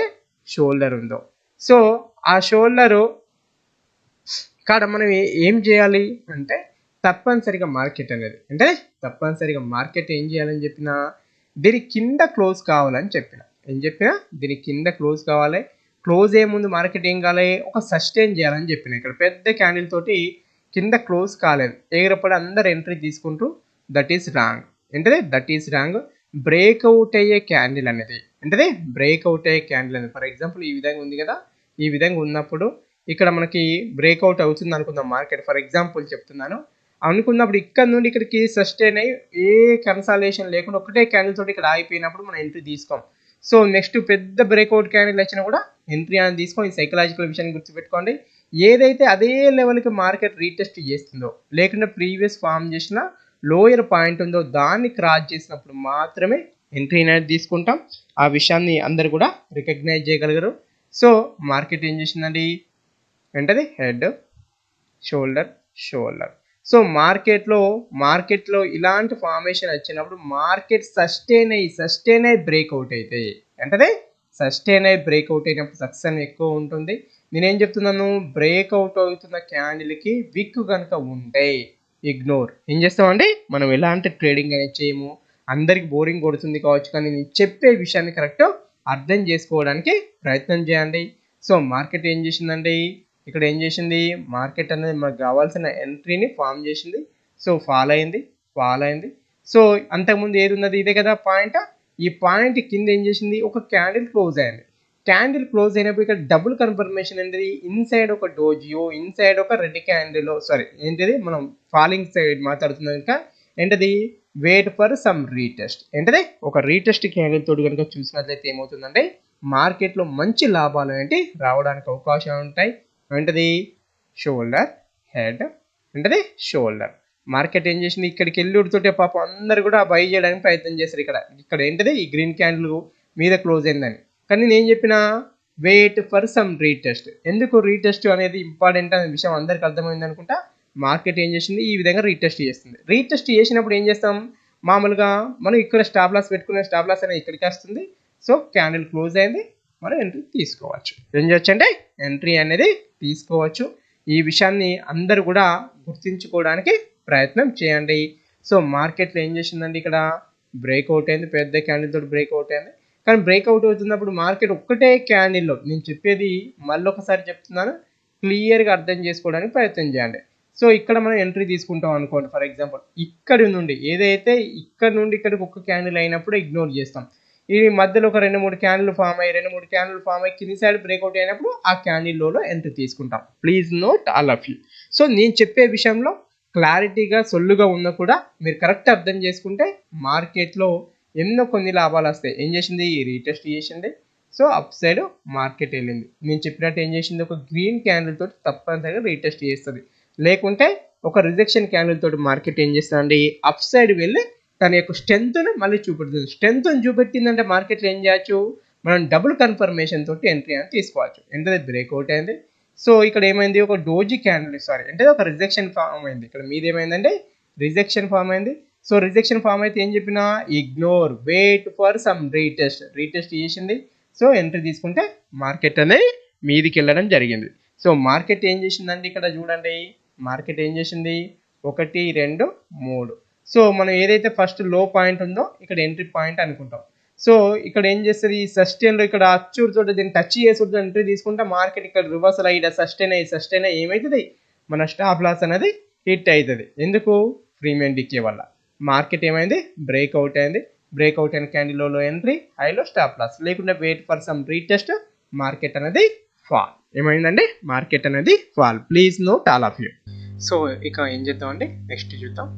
షోల్డర్ ఉందో, సో ఆ షోల్డరు కాడ మనం ఏం చేయాలి అంటే తప్పనిసరిగా మార్కెట్ అనేది, అంటే తప్పనిసరిగా మార్కెట్ ఏం చేయాలని చెప్పినా దీని కింద క్లోజ్ కావాలని చెప్పిన. ఏం చెప్పినా దీని కింద క్లోజ్ కావాలి. క్లోజ్ అయ్యే ముందు మార్కెట్ ఏం కావాలి, ఒక సస్టైన్ చేయాలని చెప్పిన. ఇక్కడ పెద్ద క్యాండిల్ తోటి కింద క్లోజ్ కాలేదు, ఎగిరపడి అందరు ఎంట్రీ తీసుకుంటూ, దట్ ఈస్ రాంగ్. ఏంటది, దట్ ఈస్ రాంగ్. బ్రేక్అవుట్ అయ్యే క్యాండిల్ అనేది, అంటే బ్రేక్అవుట్ అయ్యే క్యాండిల్ అనేది ఫర్ ఎగ్జాంపుల్ ఈ విధంగా ఉంది కదా, ఈ విధంగా ఉన్నప్పుడు ఇక్కడ మనకి బ్రేక్అవుట్ అవుతుంది అనుకుందాం మార్కెట్, ఫర్ ఎగ్జాంపుల్ చెప్తున్నాను. అనుకున్నప్పుడు ఇక్కడ నుండి ఇక్కడికి సస్టైన్ అయ్యి ఏ కన్సాలేషన్ లేకుండా ఒకటే క్యాండిల్ తోటి ఇక్కడ ఆగిపోయినప్పుడు మనం ఎంట్రీ తీసుకోం. సో నెక్స్ట్ పెద్ద బ్రేక్అవుట్ క్యాండిల్ వచ్చినా కూడా ఎంట్రీ అనేది తీసుకోండి. సైకలాజికల్ విషయాన్ని గుర్తుపెట్టుకోండి. ఏదైతే అదే లెవెల్కి మార్కెట్ రీటెస్ట్ చేస్తుందో, లేకుంటే ప్రీవియస్ ఫామ్ చేసిన లోయర్ పాయింట్ ఉందో దాన్ని క్రాస్ చేసినప్పుడు మాత్రమే ఎంట్రీ అనేది తీసుకుంటాం. ఆ విషయాన్ని అందరు కూడా రికగ్నైజ్ చేయగలగరు. సో మార్కెట్ ఏం చేసిందండి, ఏంటది హెడ్, షోల్డర్, షోల్డర్. సో మార్కెట్లో ఇలాంటి ఫార్మేషన్ వచ్చినప్పుడు మార్కెట్ సస్టైన్ అయ్యి బ్రేక్అవుట్ అయితే, అంటే సస్టైన్ అయ్యి బ్రేక్అవుట్ అయినప్పుడు సక్సెస్ ఎక్కువ ఉంటుంది. నేనేం చెప్తున్నాను, బ్రేక్అవుట్ అవుతున్న క్యాండిల్కి విక్ కనుక ఉంటే ఇగ్నోర్. ఏం చేస్తామండి, మనం ఎలాంటి ట్రేడింగ్ అనేది చేయము. అందరికి బోరింగ్ కొడుతుంది కావచ్చు, కానీ నేను చెప్పే విషయాన్ని కరెక్ట్ అర్థం చేసుకోవడానికి ప్రయత్నం చేయండి. సో మార్కెట్ ఏం చేసిందండి, ఇక్కడ ఏం చేసింది, మార్కెట్ అనేది మనకు కావాల్సిన ఎంట్రీని ఫామ్ చేసింది. సో ఫాల్ అయింది. సో అంతకుముందు ఏది ఉన్నది, ఇదే కదా పాయింట్. ఈ పాయింట్ కింద ఏం చేసింది, ఒక క్యాండిల్ క్లోజ్ అయింది. క్యాండిల్ క్లోజ్ అయినప్పుడు ఇక్కడ డబుల్ కన్ఫర్మేషన్ అనేది ఇన్సైడ్ ఒక డోజియో, ఇన్సైడ్ ఒక రెడ్ క్యాండిల్, సారీ ఏంటిది మనం ఫాలింగ్ సైడ్ మాట్లాడుతున్నాం కనుక ఏంటది, వెయిట్ ఫర్ సమ్ రీటెస్ట్. ఏంటది, ఒక రీటెస్ట్ క్యాండిల్ తోటి కనుక చూసినట్లయితే ఏమవుతుందంటే మార్కెట్లో మంచి లాభాలు ఏంటి రావడానికి అవకాశాలు ఉంటాయి. ఏంటది షోల్డర్ హెడ్, ఏంటది షోల్డర్. మార్కెట్ ఏం చేసింది, ఇక్కడికి వెళ్ళుడితోటే పాపం అందరు కూడా బై చేయడానికి ప్రయత్నం చేస్తారు. ఇక్కడ ఏంటది ఈ గ్రీన్ క్యాండిల్ మీద క్లోజ్ అయిందని. కానీ నేను చెప్పిన వెయిట్ ఫర్ సమ్ రీటెస్ట్. ఎందుకు రీటెస్ట్ అనేది ఇంపార్టెంట్ అనే విషయం అందరికి అర్థమైంది అనుకుంటా. మార్కెట్ ఏం చేసింది, ఈ విధంగా రీటెస్ట్ చేస్తుంది. రీటెస్ట్ చేసినప్పుడు ఏం చేస్తాం, మామూలుగా మనం ఇక్కడ స్టాప్ లాస్ పెట్టుకునే స్టాప్ లాస్ అనేది ఇక్కడికి వస్తుంది. సో క్యాండిల్ క్లోజ్ అయింది, మనం ఎంట్రీ తీసుకోవచ్చు. ఏం చేయొచ్చు అంటే ఎంట్రీ అనేది తీసుకోవచ్చు. ఈ విషయాన్ని అందరూ కూడా గుర్తించుకోవడానికి ప్రయత్నం చేయండి. సో మార్కెట్లో ఏం చేసిందండి, ఇక్కడ బ్రేక్అవుట్ అయింది, పెద్ద క్యాండిల్ తోటి బ్రేక్అవుట్ అయింది. కానీ బ్రేక్అవుట్ అవుతున్నప్పుడు మార్కెట్ ఒక్కటే క్యాండిల్లో, నేను చెప్పేది మళ్ళీ ఒకసారి చెప్తున్నాను, క్లియర్గా అర్థం చేసుకోవడానికి ప్రయత్నం చేయండి. సో ఇక్కడ మనం ఎంట్రీ తీసుకుంటాం అనుకోండి. ఫర్ ఎగ్జాంపుల్ ఇక్కడి నుండి ఏదైతే ఇక్కడ నుండి ఇక్కడికి ఒక్క క్యాండిల్ అయినప్పుడు ఇగ్నోర్ చేస్తాం. ఈ మధ్యలో ఒక 2-3 క్యాండిల్ ఫామ్ అయ్యి కింది సైడ్ బ్రేక్అవుట్ అయినప్పుడు ఆ క్యాండిల్లో ఎంట్రీ తీసుకుంటాం. Please note all of you. So నేను చెప్పే విషయంలో క్లారిటీగా సొల్లుగా ఉన్నా కూడా మీరు కరెక్ట్ అర్థం చేసుకుంటే మార్కెట్లో ఎన్నో కొన్ని లాభాలు వస్తాయి. ఏం చేసింది, రీటెస్ట్ చేసింది. సో అప్ సైడ్ మార్కెట్ వెళ్ళింది. నేను చెప్పినట్టు ఏం చేసింది, ఒక గ్రీన్ క్యాండిల్ తోటి తప్పనిసరిగా రీటెస్ట్ చేస్తుంది. లేకుంటే ఒక రిజెక్షన్ క్యాండిల్ తోటి మార్కెట్ ఏం చేస్తుందండి, అప్ సైడ్ వెళ్ళి తన యొక్క స్ట్రెంత్ను మళ్ళీ చూపెడుతుంది. స్ట్రెంత్ను చూపెట్టిందంటే మార్కెట్లో ఏం చేయొచ్చు, మనం డబుల్ కన్ఫర్మేషన్ తోటి ఎంట్రీ అని తీసుకోవచ్చు. ఏంటది బ్రేక్అవుట్ అయింది. సో ఇక్కడ ఏమైంది, ఒక డోజీ క్యాండిల్ అంటే ఒక రిజెక్షన్ ఫామ్ అయింది. ఇక్కడ మీద ఏమైందంటే రిజెక్షన్ ఫామ్ అయింది. సో రిజెక్షన్ ఫామ్ అయితే ఏం చెప్పినా ignore, wait for some retest చేసింది. సో ఎంట్రీ తీసుకుంటే మార్కెట్ అనేది మీదికి వెళ్ళడం జరిగింది. సో మార్కెట్ ఏం చేసిందండి, ఇక్కడ చూడండి మార్కెట్ ఏం చేసింది 1, 2, 3. సో మనం ఏదైతే ఫస్ట్ లో పాయింట్ ఉందో ఇక్కడ ఎంట్రీ పాయింట్ అనుకుంటాం. సో ఇక్కడ ఏం చేస్తుంది, ఈ సస్టైన్లో ఇక్కడ అచ్చుతో దీన్ని టచ్ చేసుకుంటూ ఎంట్రీ తీసుకుంటే మార్కెట్ ఇక్కడ రివర్సల్ అయ్యి సస్టైన్ ఏమవుతుంది, మన స్టాప్ లాస్ అనేది హిట్ అవుతుంది. ఎందుకు, ప్రీమియం డికే వల్ల. మార్కెట్ ఏమైంది, బ్రేక్అవుట్ అయింది. బ్రేక్అవుట్ అయిన క్యాండిల్లో ఎంట్రీ, హైలో స్టాప్ లాస్. లేకుంటే wait for some retest, market అనేది ఫాల్. ఏమైందండి, మార్కెట్ అనేది fall. Please note all of you. So ఇక ఏం చేద్దామండి, నెక్స్ట్ చూద్దాం.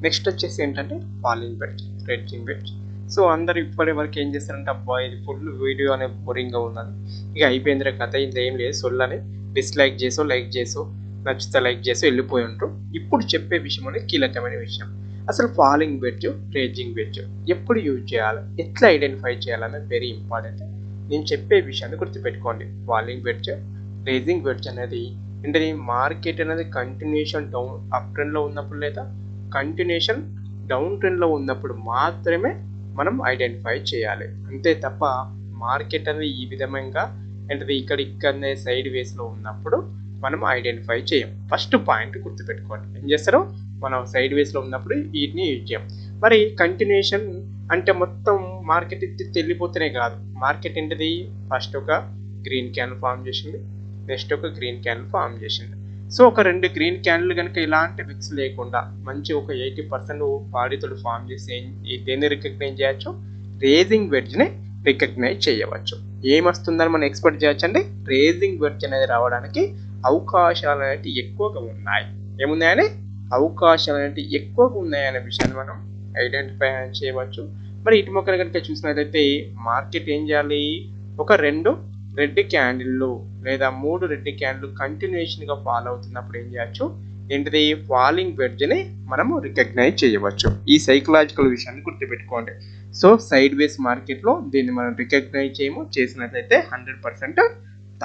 నెక్స్ట్ వచ్చేసి ఏంటంటే falling wedge, rising wedge. So అందరు ఇప్పటి వరకు ఏం చేస్తారంటే, అబ్బా ఇది ఫుల్ వీడియో అనేది బోరింగ్గా ఉందని, ఇక అయిపోయిందిరా కథ, ఇంత ఏం లేదు సొల్లని డిస్లైక్ చేసో లైక్ చేసో, నచ్చితే లైక్ చేసో వెళ్ళిపోయి ఉంటారు. ఇప్పుడు చెప్పే విషయం అనేది కీలకమైన విషయం. అసలు ఫాలింగ్ బెడ్జ్, రేజింగ్ బెడ్జ్ ఎప్పుడు యూజ్ చేయాలి, ఎట్లా ఐడెంటిఫై చేయాలనేది వెరీ ఇంపార్టెంట్. నేను చెప్పే విషయాన్ని గుర్తుపెట్టుకోండి. ఫాలింగ్ బెడ్జ్, రేజింగ్ బెడ్జ్ అనేది ఏంటది, మార్కెట్ అనేది కంటిన్యూషన్ డౌన్ అప్ ట్రెండ్లో ఉన్నప్పుడు లేదా కంటిన్యూషన్ డౌన్ ట్రెండ్లో ఉన్నప్పుడు మాత్రమే మనం ఐడెంటిఫై చేయాలి. అంతే తప్ప మార్కెట్ అనేది ఈ విధంగా ఏంటది ఇక్కడనే సైడ్ వేస్లో ఉన్నప్పుడు మనం ఐడెంటిఫై చేయం. ఫస్ట్ పాయింట్ గుర్తుపెట్టుకోండి. ఏం చేస్తారు, మనం సైడ్ వేస్లో ఉన్నప్పుడు వీటిని యూజ్ చేయం. మరి కంటిన్యూషన్ అంటే మొత్తం మార్కెట్ వెళ్ళిపోతేనే కాదు. మార్కెట్ ఏంటిది, ఫస్ట్ ఒక గ్రీన్ క్యాండిల్ ఫామ్ చేసింది, నెక్స్ట్ ఒక గ్రీన్ క్యాండిల్ ఫామ్ చేసింది. సో ఒక 2 గ్రీన్ క్యాండిల్ కనుక ఇలాంటి విక్స్ లేకుండా మంచి ఒక 80% బాడీతో ఫామ్ చేసి దేన్ని రికగ్నైజ్ చేయొచ్చు, రేజింగ్ వెడ్జ్ని రికగ్నైజ్ చేయవచ్చు. ఏమొస్తుందని మనం ఎక్స్పెక్ట్ చేయొచ్చు అండి, రేజింగ్ వెడ్జ్ అనేది రావడానికి అవకాశాలు అనేవి ఎక్కువగా ఉన్నాయి. ఏమున్నాయని, అవకాశాలు అనేవి ఎక్కువగా ఉన్నాయనే విషయాన్ని మనం ఐడెంటిఫై చేయవచ్చు. మరి ఇటు మొక్కలు కనుక చూసినట్లయితే మార్కెట్ ఏం చేయాలి, ఒక 2 రెడ్ క్యాండిల్లు లేదా 3 రెడ్ క్యాండిల్ కంటిన్యూషన్గా ఫాలో అవుతున్నప్పుడు ఏం చేయొచ్చు, ఏంటిది ఫాలింగ్ వెడ్జ్ని మనము రికగ్నైజ్ చేయవచ్చు. ఈ సైకలాజికల్ విషయాన్ని గుర్తుపెట్టుకోండి. సో సైడ్ వేస్ మార్కెట్లో దీన్ని మనం రికగ్నైజ్ చేయము, చేసినట్లయితే 100%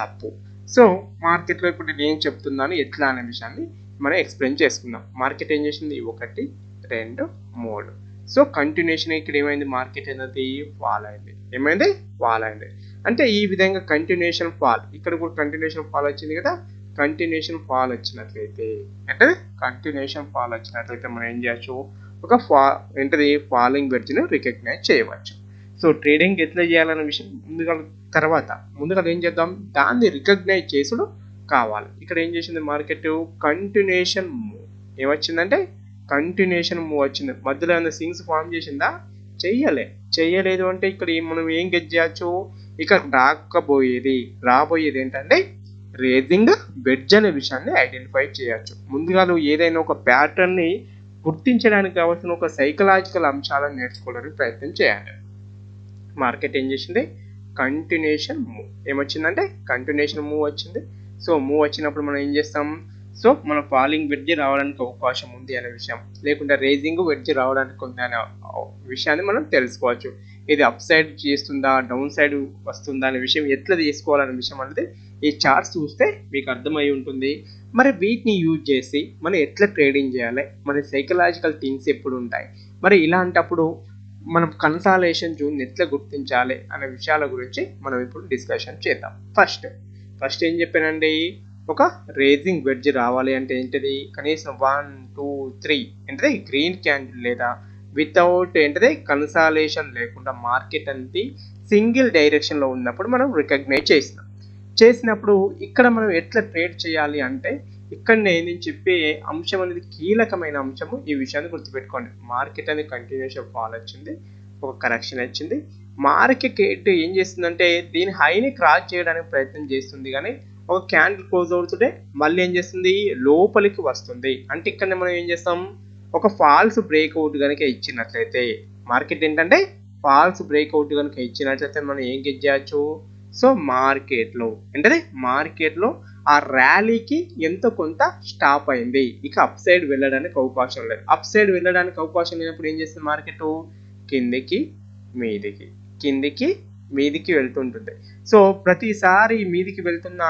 తప్పు. సో మార్కెట్లో ఇప్పుడు నేను ఏం చెప్తున్నాను ఎట్లా అనే విషయాన్ని మనం ఎక్స్ప్లెయిన్ చేసుకుందాం. మార్కెట్ ఏం చేసింది 1, 2, 3. సో కంటిన్యూషన్ ఇక్కడ ఏమైంది, మార్కెట్ అనేది ఫాల్ అయింది. ఏమైంది, ఫాల్ అయింది. అంటే ఈ విధంగా కంటిన్యూషన్ ఫాల్, ఇక్కడ కూడా కంటిన్యూషన్ ఫాల్ వచ్చింది కదా. కంటిన్యూషన్ ఫాల్ వచ్చినట్లయితే అంటే కంటిన్యూషన్ ఫాల్ వచ్చినట్లయితే మనం ఏం చేయొచ్చు, ఒక ఏంటది ఫాలింగ్ వెడ్జ్ని రికగ్నైజ్ చేయవచ్చు. సో ట్రేడింగ్ ఎట్లా చేయాలనే విషయం ముందుగా ఏం చేద్దాం, దాన్ని రికగ్నైజ్ చేసుడు కావాలి. ఇక్కడ ఏం చేసింది మార్కెట్, కంటిన్యూషన్ మూవ్. ఏమొచ్చిందంటే కంటిన్యూషన్ మూవ్ వచ్చింది. మధ్యలో ఏమైనా సింగ్స్ ఫామ్ చేసిందా, చెయ్యలేదు అంటే ఇక్కడ మనం ఏం గెట్ చేయొచ్చు, ఇక్కడ రాబోయేది ఏంటంటే రేజింగ్ వెడ్జ్ అనే విషయాన్ని ఐడెంటిఫై చేయొచ్చు. ముందుగా ఏదైనా ఒక ప్యాటర్న్ని గుర్తించడానికి కావాల్సిన ఒక సైకలాజికల్ అంశాలను నేర్చుకోవడానికి ప్రయత్నం చేయాలి. మార్కెట్ ఏం చేసింది, కంటిన్యూషన్ మూవ్. ఏమొచ్చిందంటే కంటిన్యూషన్ మూవ్ వచ్చింది. సో మూవ్ వచ్చినప్పుడు మనం ఏం చేస్తాం, సో మన ఫాలింగ్ వెడ్జ్ రావడానికి అవకాశం ఉంది అనే విషయం, లేకుంటే రేజింగ్ వెడ్జ్ రావడానికి ఉంది అనే విషయాన్ని మనం తెలుసుకోవచ్చు. ఇది అప్ సైడ్ చేస్తుందా డౌన్ సైడ్ వస్తుందా అనే విషయం ఎట్లా తీసుకోవాలనే విషయం అనేది ఈ చార్ట్స్ చూస్తే మీకు అర్థమై ఉంటుంది. మరి వీటిని యూజ్ చేసి మనం ఎట్లా ట్రేడింగ్ చేయాలి, మరి సైకలాజికల్ థింగ్స్ ఎప్పుడు ఉంటాయి, మరి ఇలాంటప్పుడు మనం కన్సాలేషన్ జోన్ ఎట్లా గుర్తించాలి అనే విషయాల గురించి మనం ఇప్పుడు డిస్కషన్ చేద్దాం. ఫస్ట్ ఏం చెప్పానండి, ఒక రేజింగ్ వెడ్జ్ రావాలి అంటే ఏంటిది, కనీసం 1 2 3 ఏంటిది గ్రీన్ క్యాండిల్ లేదా వితౌట్ ఏంటిది కన్సాలేషన్ లేకుండా మార్కెట్ అనేది సింగిల్ డైరెక్షన్లో ఉన్నప్పుడు మనం రికగ్నైజ్ చేసినప్పుడు ఇక్కడ మనం ఎట్లా ట్రేడ్ చేయాలి అంటే, ఇక్కడ నేను చెప్పే అంశం అనేది కీలకమైన అంశము. ఈ విషయాన్ని గుర్తుపెట్టుకోండి. మార్కెట్ అనేది కంటిన్యూషన్ ఫాల్ వచ్చింది, ఒక కరెక్షన్ వచ్చింది. మార్కెట్ ఏం చేస్తుందంటే దీని హైని క్రాస్ చేయడానికి ప్రయత్నం చేస్తుంది, కానీ ఒక క్యాండిల్ క్లోజ్ అవుతుంటే మళ్ళీ ఏం చేస్తుంది, లోపలికి వస్తుంది. అంటే ఇక్కడ మనం ఏం చేస్తాం, ఒక ఫాల్స్ బ్రేక్అవుట్ కనుక ఇచ్చినట్లయితే, మార్కెట్ ఏంటంటే ఫాల్స్ బ్రేక్అవుట్ కనుక ఇచ్చినట్లయితే మనం ఏం గెట్ చేయొచ్చు, సో మార్కెట్లో ఆ ర్యాలీకి ఎంతో కొంత స్టాప్ అయింది, ఇక అప్ సైడ్ వెళ్ళడానికి అవకాశం లేదు. అప్ సైడ్ వెళ్ళడానికి అవకాశం లేనప్పుడు ఏం చేస్తుంది, మార్కెట్ కిందికి మీదికి వెళ్తుంటుంది. సో ప్రతిసారి మీదికి వెళ్తున్న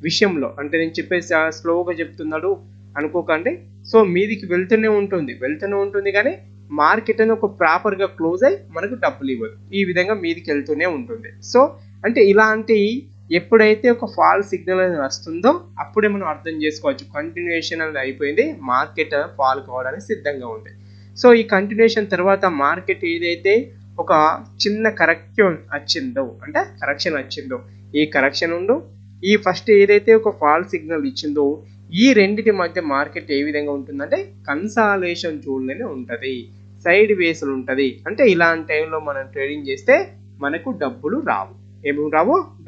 విషయంలో, అంటే నేను చెప్పేసి స్లోగా చెప్తున్నాడు అనుకోకండి, సో మీదికి వెళ్తూనే ఉంటుంది కానీ మార్కెట్ అని ఒక ప్రాపర్గా క్లోజ్ అయ్యి మనకు డబ్బులు ఇవ్వదు. ఈ విధంగా మీదికి వెళ్తూనే ఉంటుంది. సో అంటే ఇలాంటి ఎప్పుడైతే ఒక ఫాల్ సిగ్నల్ అనేది వస్తుందో అప్పుడే మనం అర్థం చేసుకోవచ్చు కంటిన్యూషన్ అనేది అయిపోయింది, మార్కెట్ ఫాల్ కావడానికి సిద్ధంగా ఉంది. సో ఈ కంటిన్యూషన్ తర్వాత మార్కెట్ ఏదైతే ఒక చిన్న కరెక్షన్ వచ్చిందో ఈ కరెక్షన్ ఉండు, ఈ ఫస్ట్ ఏదైతే ఒక ఫాల్ సిగ్నల్ ఇచ్చిందో ఈ రెండింటి మధ్య మార్కెట్ ఏ విధంగా ఉంటుందంటే కన్సాలేషన్ జోన్లోనే ఉంటుంది, సైడ్ వేస్లు ఉంటుంది. అంటే ఇలాంటి టైంలో మనం ట్రేడింగ్ చేస్తే మనకు డబ్బులు రావు.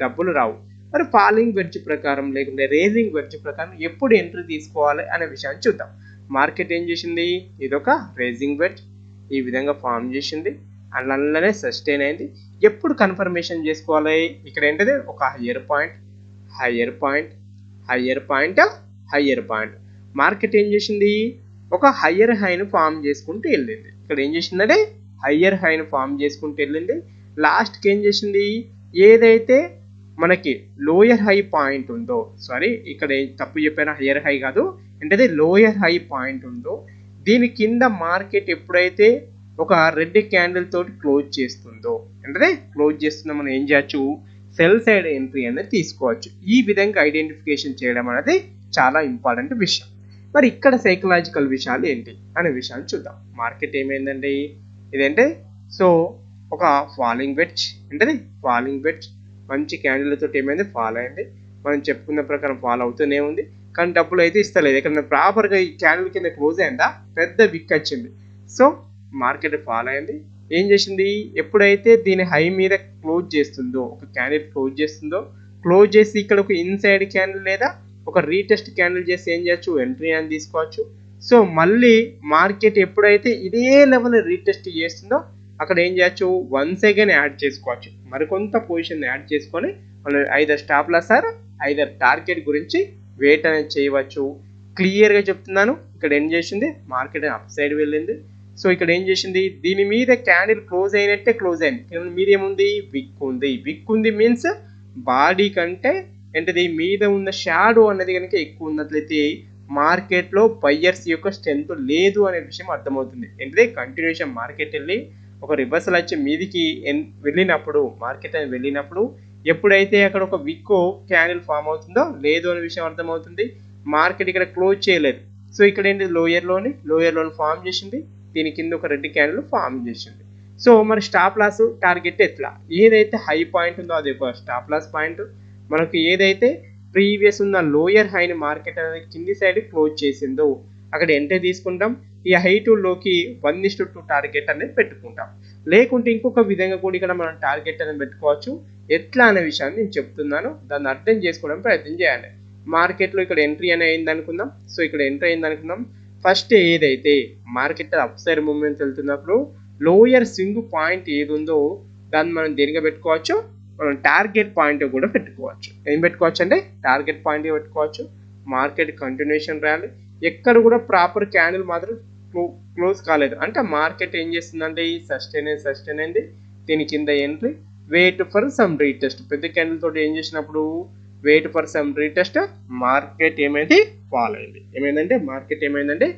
డబ్బులు రావు. మరి ఫాలింగ్ వెడ్జ్ ప్రకారం లేకుంటే రేజింగ్ వెడ్జ్ ప్రకారం ఎప్పుడు ఎంట్రీ తీసుకోవాలి అనే విషయాన్ని చూద్దాం. మార్కెట్ ఏం చేసింది, ఇదొక రేజింగ్ వెడ్జ్ ఈ విధంగా ఫామ్ చేసింది, అలానే సస్టైన్ అయింది. ఎప్పుడు కన్ఫర్మేషన్ చేసుకోవాలి, ఇక్కడ ఏంటది ఒక హయ్యర్ పాయింట్ మార్కెట్ ఏం చేసింది, ఒక హయ్యర్ హైను ఫామ్ చేసుకుంటూ వెళ్ళింది. ఇక్కడ ఏం చేసిందంటే హయ్యర్ హైను ఫామ్ చేసుకుంటూ వెళ్ళింది. లాస్ట్కి ఏం చేసింది, ఏదైతే మనకి లోయర్ హై పాయింట్ ఉందో, ఇక్కడ తప్పు చెప్పాను, హయ్యర్ హై కాదు, అంటే లోయర్ హై పాయింట్ ఉందో దీని కింద మార్కెట్ ఎప్పుడైతే ఒక రెడ్ క్యాండిల్ తోటి క్లోజ్ చేస్తుందో, అంటే క్లోజ్ చేస్తుందో మనం ఏం చేయొచ్చు, సెల్ సైడ్ ఎంట్రీ అనేది తీసుకోవచ్చు. ఈ విధంగా ఐడెంటిఫికేషన్ చేయడం అనేది చాలా ఇంపార్టెంట్ విషయం. మరి ఇక్కడ సైకలాజికల్ విషయాలు ఏంటి అనే విషయాన్ని చూద్దాం. మార్కెట్ ఏమైందండి, ఇదేంటే సో ఒక ఫాలింగ్ వెడ్జ్ మంచి క్యాండిల్తో ఏమైంది, ఫాల్ అయింది. మనం చెప్పుకున్న ప్రకారం ఫాల్ అవుతూనే ఉంది, కానీ డబ్బులు అయితే ఇస్తలేదు. ఇక్కడ ప్రాపర్గా ఈ క్యాండిల్ కింద క్లోజ్ అయిందా, పెద్ద విక్ వచ్చింది. సో మార్కెట్ ఫాల్ అయింది. ఏం చేసింది, ఎప్పుడైతే దీని హై మీద క్లోజ్ చేస్తుందో, ఒక క్యాండిల్ క్లోజ్ చేసి ఇక్కడ ఒక ఇన్సైడ్ క్యాండిల్ లేదా ఒక రీటెస్ట్ క్యాండిల్ చేసి ఏం చేయొచ్చు, ఎంట్రీ అని తీసుకోవచ్చు. సో మళ్ళీ మార్కెట్ ఎప్పుడైతే ఇదే లెవెల్ రీటెస్ట్ చేస్తుందో అక్కడ ఏం చేయొచ్చు, వన్స్ అగైన్ యాడ్ చేసుకోవచ్చు, మరికొంత పొజిషన్ యాడ్ చేసుకొని మనం either stop loss or either target గురించి వెయిట్ అనేది చేయవచ్చు. క్లియర్గా చెప్తున్నాను. ఇక్కడ ఏం చేసింది, మార్కెట్ అప్ సైడ్ వెళ్ళింది. సో ఇక్కడ ఏం చేసింది, దీని మీద క్యాండిల్ క్లోజ్ అయినట్టే క్లోజ్ అయింది. మీద ఏముంది, విక్ ఉంది మీన్స్ బాడీ కంటే ఏంటిది మీద ఉన్న షాడో అనేది కనుక ఎక్కువ ఉన్నట్లయితే మార్కెట్లో బయ్యర్స్ యొక్క స్ట్రెంత్ లేదు అనే విషయం అర్థమవుతుంది. ఏంటిది కంటిన్యూషన్ మార్కెట్ వెళ్ళి ఒక రివర్సల్ వచ్చి మీదికి వెళ్ళినప్పుడు, మార్కెట్ అని వెళ్ళినప్పుడు ఎప్పుడైతే అక్కడ ఒక విక్కో క్యాండిల్ ఫామ్ అవుతుందో లేదు అనే విషయం అర్థమవుతుంది. మార్కెట్ ఇక్కడ క్లోజ్ చేయలేదు. సో ఇక్కడ ఏంటి, లోయర్ లోని ఫామ్ చేసింది, దీని కింద ఒక రెడ్ క్యాండిల్ ఫామ్ చేసింది. సో మరి స్టాప్ లాస్ టార్గెట్ ఎట్లా, ఏదైతే హై పాయింట్ ఉందో అది ఒక స్టాప్ లాస్ పాయింట్, మనకు ఏదైతే ప్రీవియస్ ఉన్న లోయర్ హైని మార్కెట్ అనేది కింది సైడ్ క్లోజ్ చేసిందో అక్కడ ఎంట్రీ తీసుకుంటాం. ఈ హై టు లోకి 1:2 టార్గెట్ అనేది పెట్టుకుంటాం. లేకుంటే ఇంకొక విధంగా కూడా ఇక్కడ మనం టార్గెట్ అనేది పెట్టుకోవచ్చు. ఎట్లా అనే విషయాన్ని నేను చెప్తున్నాను, దాన్ని అర్థం చేసుకోవడం ప్రయత్నం చేయాలి. మార్కెట్లో ఇక్కడ ఎంట్రీ అనేది అయింది అనుకుందాం. సో ఇక్కడ ఎంట్రీ అయింది అనుకుందాం. ఫస్ట్ ఏదైతే మార్కెట్ అప్ సైడ్ మూవ్మెంట్ వెళ్తున్నప్పుడు లోయర్ స్వింగ్ పాయింట్ ఏది ఉందో దాన్ని మనం దేనిగా పెట్టుకోవచ్చు, మనం టార్గెట్ పాయింట్ కూడా పెట్టుకోవచ్చు. ఏం పెట్టుకోవచ్చు అంటే టార్గెట్ పాయింట్ పెట్టుకోవచ్చు. మార్కెట్ కంటిన్యూషన్ ర్యాలీ, ఎక్కడ కూడా ప్రాపర్ క్యాండిల్ మాత్రం క్లోజ్ కాలేదు అంటే మార్కెట్ ఏం చేస్తుందంటే ఈ సస్టైన్ అయింది, దీని కింద entry, wait for some retest. పెద్ద క్యాండిల్ తోటి ఏం చేసినప్పుడు wait for some retest, market ఏమైంది ఫాల్ అయింది. ఏమైందంటే మార్కెట్ ఏమైందంటే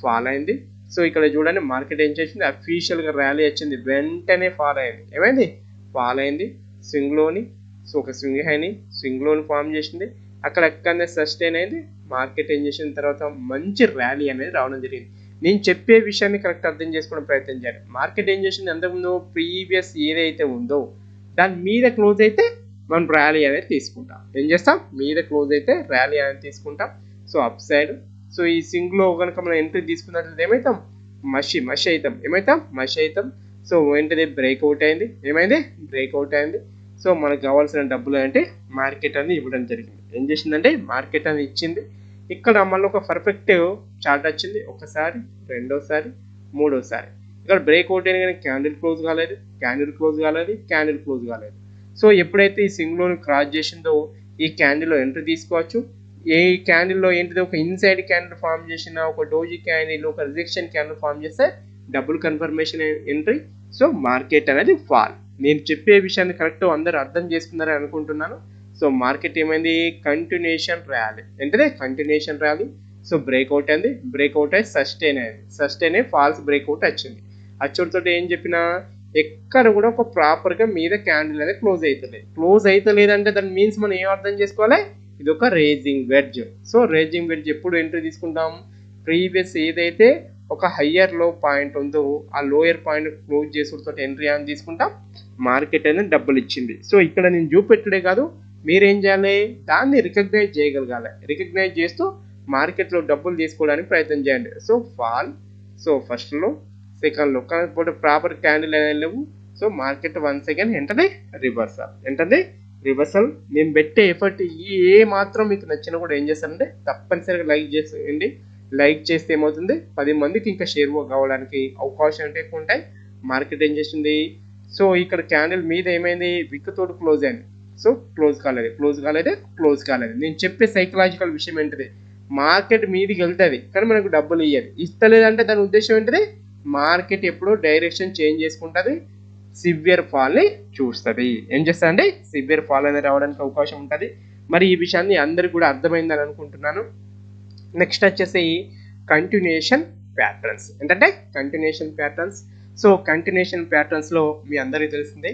ఫాల్ అయింది. సో ఇక్కడ చూడండి మార్కెట్ ఏం చేసింది, అఫీషియల్గా ర్యాలీ వచ్చింది, వెంటనే ఫాల్ అయింది. ఏమైంది ఫాల్ అయింది స్వింగ్లోని. సో ఒక స్వింగ్ హైని స్వింగ్లోని ఫామ్ చేసింది, అక్కడనే సస్టైన్ అయింది. మార్కెట్ ఏం చేసిన తర్వాత మంచి ర్యాలీ అనేది రావడం జరిగింది. నేను చెప్పే విషయాన్ని కరెక్ట్ అర్థం చేసుకోవడం ప్రయత్నం చేయాలి. మార్కెట్ ఏం చేసింది, అంతకుముందు ప్రీవియస్ ఏదైతే ఉందో దాని మీద క్లోజ్ అయితే మనం ర్యాలీ అనేది తీసుకుంటాం. ఏం చేస్తాం, మీద క్లోజ్ అయితే ర్యాలీ అనేది తీసుకుంటాం. సో అప్ సైడ్, సో ఈ సింగ్లో కనుక మనం ఎంట్రీ తీసుకున్నట్లయితే ఏమవుతాం, మషి అవుతాం. సో ఏంటిది బ్రేక్అవుట్ అయింది. ఏమైంది బ్రేక్అవుట్ అయింది. సో మనకు కావాల్సిన డబ్బులు అంటే మార్కెట్ అనేది ఇవ్వడం జరిగింది. ఏం చేసిందంటే మార్కెట్ అనేది ఇచ్చింది. ఇక్కడ మళ్ళీ ఒక పర్ఫెక్ట్ చార్ట్ వచ్చింది, ఒకసారి, రెండోసారి, మూడోసారి. ఇక్కడ బ్రేక్అవుట్ అయిన కానీ క్యాండిల్ క్లోజ్ కాలేదు. సో ఎప్పుడైతే ఈ సింగ్లోని క్రాస్ చేసిందో ఈ క్యాండిల్లో ఎంట్రీ తీసుకోవచ్చు. ఏ క్యాండిల్లో ఏంటిది, ఒక ఇన్సైడ్ క్యాండిల్ ఫామ్ చేసిన, ఒక డోజీ క్యాండిల్, ఒక రిజెక్షన్ క్యాండిల్ ఫామ్ చేస్తే double confirmation entry. So market అనేది ఫాల్. నేను చెప్పే విషయాన్ని కరెక్ట్ అందరూ అర్థం చేసుకున్నారని అనుకుంటున్నాను. సో మార్కెట్ ఏమైంది, కంటిన్యూషన్ ర్యాలీ. ఏంటంటే కంటిన్యూషన్ ర్యాలీ. సో బ్రేక్అవుట్ అయి సస్టైన్ అయ్యి ఫాల్స్ బ్రేక్అవుట్ వచ్చింది. అచ్చుడితో ఏం చెప్పినా ఎక్కడ కూడా ఒక ప్రాపర్గా మీద క్యాండిల్ అనేది క్లోజ్ అవుతలేదు అంటే దాని మీన్స్ మనం ఏం అర్థం చేసుకోవాలి, ఇది ఒక raising wedge. So raising wedge ఎప్పుడు ఎంట్రీ తీసుకుంటాం, ప్రీవియస్ ఏదైతే ఒక హయ్యర్ లో పాయింట్ ఉందో ఆ లోయర్ పాయింట్ క్లోజ్ చేసుకుంటూ ఎంట్రీ అని తీసుకుంటాం. మార్కెట్ అనేది డబ్బులు ఇచ్చింది. సో ఇక్కడ నేను చూపెట్టడే కాదు, మీరేం చేయాలి, దాన్ని రికగ్నైజ్ చేయగలగాలి. రికగ్నైజ్ చేస్తూ మార్కెట్లో డబ్బులు తీసుకోవడానికి ప్రయత్నం చేయండి. సో ఫాల్, సో ఫస్ట్లో, సెకండ్లో కాకపోతే ప్రాపర్ క్యాండిల్ అనేది లేవు. సో మార్కెట్ వన్ సెకండ్ ఏంటది రివర్సల్. నేను పెట్టే ఎఫర్ట్ ఏ మాత్రం మీకు నచ్చినా కూడా ఏం చేస్తానంటే తప్పనిసరిగా లైక్ చేసేయండి. లైక్ చేస్తే ఏమవుతుంది, 10 మందికి ఇంకా షేర్ కావడానికి అవకాశం అంటే ఎక్కువ ఉంటాయి. మార్కెట్ ఏం చేసింది, సో ఇక్కడ క్యాండిల్ మీద ఏమైంది, విక్ తోటి క్లోజ్ అయింది. సో క్లోజ్ కాలేదు. నేను చెప్పే సైకలాజికల్ విషయం ఏంటిది, మార్కెట్ మీదికి వెళ్తుంది కానీ మనకు డబ్బులు ఇస్తలేదంటే దాని ఉద్దేశం ఏంటిది, మార్కెట్ ఎప్పుడో డైరెక్షన్ చేంజ్ చేసుకుంటుంది, సివియర్ ఫాల్ని చూస్తుంది. ఏం చేస్తుందంటే సివియర్ ఫాల్ అనేది రావడానికి అవకాశం ఉంటుంది. మరి ఈ విషయాన్ని అందరికి కూడా అర్థమైందని అనుకుంటున్నాను. నెక్స్ట్ వచ్చేసి కంటిన్యూషన్ ప్యాటర్న్స్. ఏంటంటే కంటిన్యూషన్ ప్యాటర్న్స్. సో కంటిన్యూషన్ ప్యాటర్న్స్లో మీ అందరికీ తెలిసిందే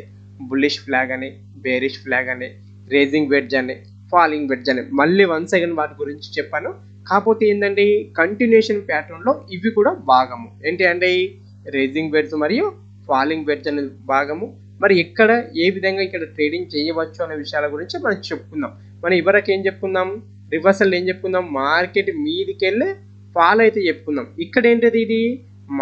బుల్లిష్ ఫ్లాగ్ అని, బేరిష్ ఫ్లాగ్ అని, రేజింగ్ వెడ్జ్ అని, ఫాలింగ్ వెడ్జ్ అని, మళ్ళీ వన్ సెకండ్ వాటి గురించి చెప్పాను. కాకపోతే ఏంటంటే కంటిన్యూషన్ ప్యాటర్న్లో ఇవి కూడా భాగము. ఏంటి అంటే రేజింగ్ వెడ్జ్ మరియు ఫాలింగ్ వెడ్జ్ అనేది భాగము. మరి ఎక్కడ ఏ విధంగా ఇక్కడ ట్రేడింగ్ చేయవచ్చు అనే విషయాల గురించి మనం చెప్పుకుందాం. మనం ఇవరకు ఏం చెప్పుకుందాం, రివర్సల్ ఏం చెప్పుకుందాం, మార్కెట్ మీదికి వెళ్ళి ఫాల్ అయితే చెప్పుకుందాం. ఇక్కడ ఏంటది, ఇది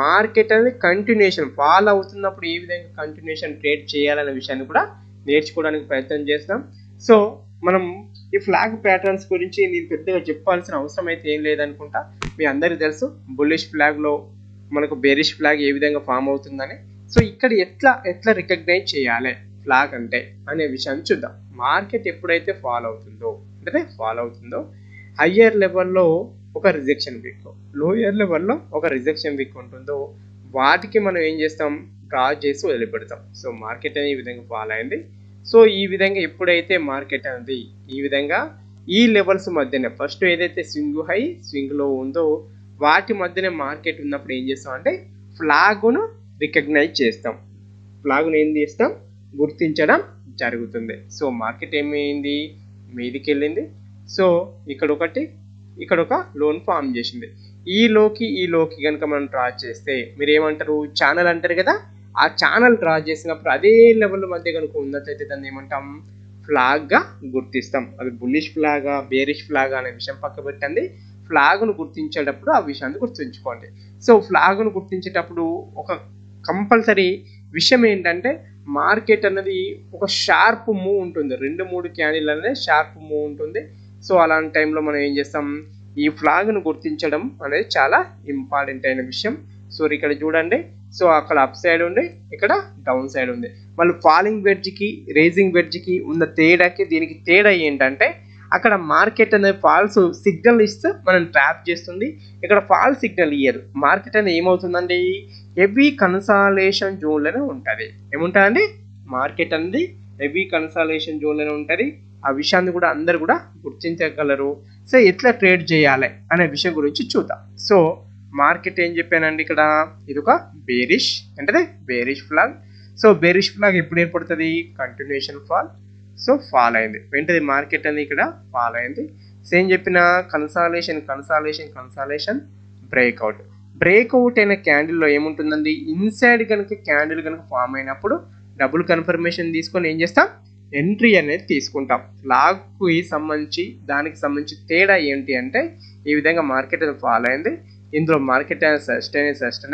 మార్కెట్ అనేది కంటిన్యూషన్ ఫాల్ అవుతున్నప్పుడు ఏ విధంగా కంటిన్యూషన్ ట్రేడ్ చేయాలనే విషయాన్ని కూడా నేర్చుకోవడానికి ప్రయత్నం చేస్తాం. సో మనం ఈ ఫ్లాగ్ ప్యాటర్న్స్ గురించి నేను పెద్దగా చెప్పాల్సిన అవసరం అయితే ఏం లేదనుకుంటా. మీ అందరికీ తెలుసు బుల్లిష్ ఫ్లాగ్లో మనకు బేరిష్ ఫ్లాగ్ ఏ విధంగా ఫామ్ అవుతుందని. సో ఇక్కడ ఎట్లా రికగ్నైజ్ చేయాలి ఫ్లాగ్ అంటే అనే విషయాన్ని చూద్దాం. మార్కెట్ ఎప్పుడైతే ఫాల్ అవుతుందో హయ్యర్ లెవెల్లో ఒక రిజెక్షన్ వీక్, లోయర్ లెవెల్లో ఒక రిజెక్షన్ వీక్ ఉంటుందో వాటికి మనం ఏం చేస్తాం, డ్రా చేసి వదిలిపెడతాం. సో మార్కెట్ అనేది ఈ విధంగా ఫాల్ అయింది. సో ఈ విధంగా ఎప్పుడైతే మార్కెట్ అనేది ఈ విధంగా ఈ లెవెల్స్ మధ్యనే ఫస్ట్ ఏదైతే స్వింగ్ హై స్వింగ్ లో ఉందో వాటి మధ్యనే మార్కెట్ ఉన్నప్పుడు ఏం చేస్తాం అంటే ఫ్లాగ్ను రికగ్నైజ్ చేస్తాం, ఫ్లాగ్ను ఏం చేస్తాం, గుర్తించడం జరుగుతుంది. సో మార్కెట్ ఏమైంది, మీదికి వెళ్ళింది. సో ఇక్కడ ఒక లోన్ ఫామ్ చేసింది. ఈ లోకి కనుక మనం డ్రా చేస్తే మీరు ఏమంటారు, ఛానల్ అంటారు కదా, ఆ ఛానల్ డ్రా చేసినప్పుడు అదే లెవెల్ మధ్య కనుక ఉన్నట్లయితే దాన్ని ఏమంటాం, ఫ్లాగ్గా గుర్తిస్తాం. అది బుల్లిష్ ఫ్లాగా బేరిష్ ఫ్లాగా అనే విషయం పక్క పెట్టండి. ఫ్లాగ్ను గుర్తించేటప్పుడు ఆ విషయాన్ని గుర్తుంచుకోండి. సో ఫ్లాగ్ను గుర్తించేటప్పుడు ఒక కంపల్సరీ విషయం ఏంటంటే మార్కెట్ అనేది ఒక షార్ప్ మూవ్ ఉంటుంది, 2-3 క్యాండిల్ అనేది షార్ప్ మూవ్ ఉంటుంది. సో అలాంటి టైంలో మనం ఏం చేస్తాం, ఈ ఫ్లాగ్ను గుర్తించడం అనేది చాలా ఇంపార్టెంట్ అయిన విషయం. సో ఇక్కడ చూడండి, సో అక్కడ అప్ సైడ్ ఉంది, ఇక్కడ డౌన్ సైడ్ ఉంది. మళ్ళీ ఫాలింగ్ వెడ్జ్కి రేజింగ్ వెడ్జ్కి ఉన్న తేడాకి దీనికి తేడా ఏంటంటే అక్కడ మార్కెట్ అనేది ఫాల్స్ సిగ్నల్ ఇస్తే మనం ట్రాప్ చేస్తుంది, ఇక్కడ ఫాల్స్ సిగ్నల్ ఇయ్యదు. మార్కెట్ అనేది ఏమవుతుందండి, హెవీ కన్సాలేషన్ జోన్లోనే ఉంటుంది. ఏముంటుందండి, మార్కెట్ అనేది హెవీ కన్సాలేషన్ జోన్లోనే ఉంటుంది. ఆ విషయాన్ని కూడా అందరు కూడా గుర్తించగలరు. సో ఎట్లా ట్రేడ్ చేయాలి అనే విషయం గురించి చూద్దాం. సో మార్కెట్ ఏం చెప్పానండి, ఇక్కడ ఇది ఒక బేరిష్ అంటే bearish flag. So bearish flag ఎప్పుడు ఏర్పడుతుంది, కంటిన్యూషన్ ఫాల్. సో ఫాల్ అయింది, వెంటనే మార్కెట్ అనేది ఇక్కడ ఫాల్ అయింది. సేమ్ చెప్పిన కన్సాలేషన్ బ్రేక్అవుట్ అయిన క్యాండిల్లో ఏముంటుందండి, ఇన్సైడ్ కనుక క్యాండిల్ కనుక ఫామ్ అయినప్పుడు డబుల్ కన్ఫర్మేషన్ తీసుకొని ఏం చేస్తాం, ఎంట్రీ అనేది తీసుకుంటాం. లాగ్కి సంబంధించి దానికి సంబంధించి తేడా ఏంటి అంటే ఈ విధంగా మార్కెట్ అనేది ఫాల్ అయింది, ఇందులో మార్కెట్ అనేది సస్టైన్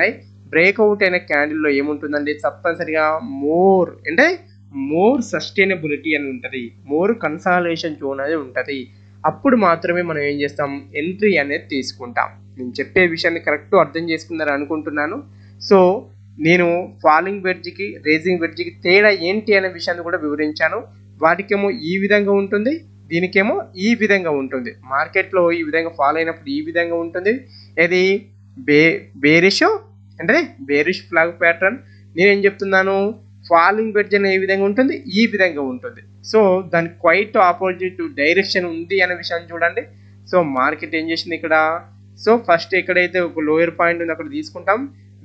అయ్యి బ్రేక్అవుట్ అయిన క్యాండిల్లో ఏముంటుందండి, తప్పనిసరిగా మోర్ సస్టైనబిలిటీ అని ఉంటుంది, మోర్ కన్సాలేషన్ జోన్ అనేది ఉంటుంది. అప్పుడు మాత్రమే మనం ఏం చేస్తాం, ఎంట్రీ అనేది తీసుకుంటాం. నేను చెప్పే విషయాన్ని కరెక్ట్ అర్థం చేసుకున్నారు అనుకుంటున్నాను. సో నేను ఫాలింగ్ వెడ్జ్కి రేజింగ్ వెడ్జ్కి తేడా ఏంటి అనే విషయాన్ని కూడా వివరించాను. వాటికేమో ఈ విధంగా ఉంటుంది, దీనికేమో ఈ విధంగా ఉంటుంది. మార్కెట్లో ఈ విధంగా ఫాల్ అయినప్పుడు ఈ విధంగా ఉంటుంది, ఇది బేరిష్ అంటే బేరిష్ ఫ్లాగ్ ప్యాటర్న్. నేనేం చెప్తున్నాను, ఫాలింగ్ వెడ్జ్ అనే ఏ విధంగా ఉంటుంది, ఈ విధంగా ఉంటుంది. సో దానికి క్వైట్ ఆపోజిట్ డైరెక్షన్ ఉంది అనే విషయాన్ని చూడండి. సో మార్కెట్ ఏం చేసింది ఇక్కడ, సో ఫస్ట్ ఎక్కడైతే ఒక లోయర్ పాయింట్ ఉంది అక్కడ తీసుకుంటాం,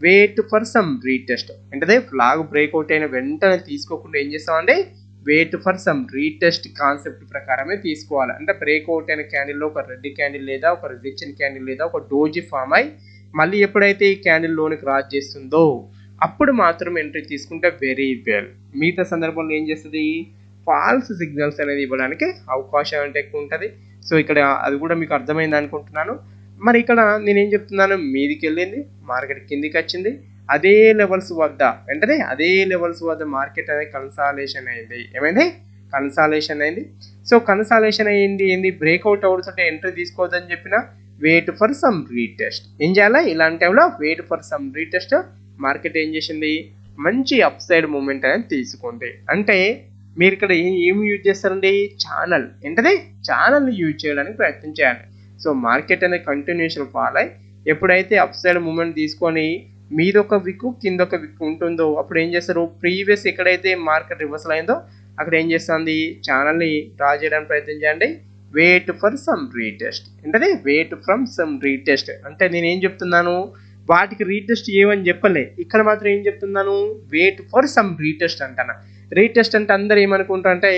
వెయిట్ ఫర్ సమ్ రీటెస్ట్ అంటే ఫ్లాగ్ బ్రేక్అవుట్ అయిన వెంటనే తీసుకోకుండా ఏం చేస్తామండి, wait for some retest concept ప్రకారమే తీసుకోవాలి. అంటే బ్రేక్అవుట్ అయిన క్యాండిల్లో ఒక రెడ్ క్యాండిల్ లేదా ఒక రిజెక్షన్ క్యాండిల్ లేదా ఒక డోజీ ఫామ్ అయి మళ్ళీ ఎప్పుడైతే ఈ క్యాండిల్ లోని క్రాస్ చేస్తుందో అప్పుడు మాత్రం ఎంట్రీ తీసుకుంటే వెరీ వెల్. మిగతా సందర్భంలో ఏం చేస్తుంది, ఫాల్స్ సిగ్నల్స్ అనేది ఇవ్వడానికి అవకాశం అంటే ఎక్కువ ఉంటుంది. సో ఇక్కడ అది కూడా మీకు అర్థమైంది అనుకుంటున్నాను. మరి ఇక్కడ నేనేం చెప్తున్నాను, మీదికి వెళ్ళింది, మార్కెట్ కిందికి వచ్చింది, అదే లెవెల్స్ వద్ద మార్కెట్ అనేది కన్సాలేషన్ అయింది. ఏమైంది, కన్సాలేషన్ అయింది. సో కన్సాలేషన్ అయ్యింది ఏంది, బ్రేక్అవుట్ అవుతుంటే ఎంట్రీ తీసుకోవద్దని చెప్పిన, వెయిట్ ఫర్ సమ్ రీటెస్ట్. ఏం చేయాలి, ఇలాంటి టైంలో wait for some retest. Market ఏం చేసింది, మంచి అప్ సైడ్ మూమెంట్ అనేది తీసుకుంది. అంటే మీరు ఇక్కడ ఏమి యూజ్ చేస్తారండి, ఛానల్ని యూజ్ చేయడానికి ప్రయత్నం చేయాలి. సో మార్కెట్ అనేది కంటిన్యూషన్ ఫాల్ అయ్యి ఎప్పుడైతే అప్ సైడ్ మూమెంట్ తీసుకొని మీదొక విక్ కిందొక విక్ ఉంటుందో అప్పుడు ఏం చేస్తారు, ప్రీవియస్ ఎక్కడైతే మార్కెట్ రివర్సల్ అయిందో అక్కడ ఏం చేస్తుంది, ఛానల్ని డ్రా చేయడానికి ప్రయత్నం చేయండి. వెయిట్ ఫర్ సమ్ రీటెస్ట్ అంటే వెయిట్ ఫ్రమ్ సమ్ రీటెస్ట్. అంటే నేను ఏం చెప్తున్నాను, వాటికి రీటెస్ట్ ఏమని చెప్పలే, ఇక్కడ మాత్రం ఏం చెప్తున్నాను, వెయిట్ ఫర్ సమ్ రీటెస్ట్ అంటాను. రీటెస్ట్ అంటే అందరు ఏమనుకుంటారు అంటే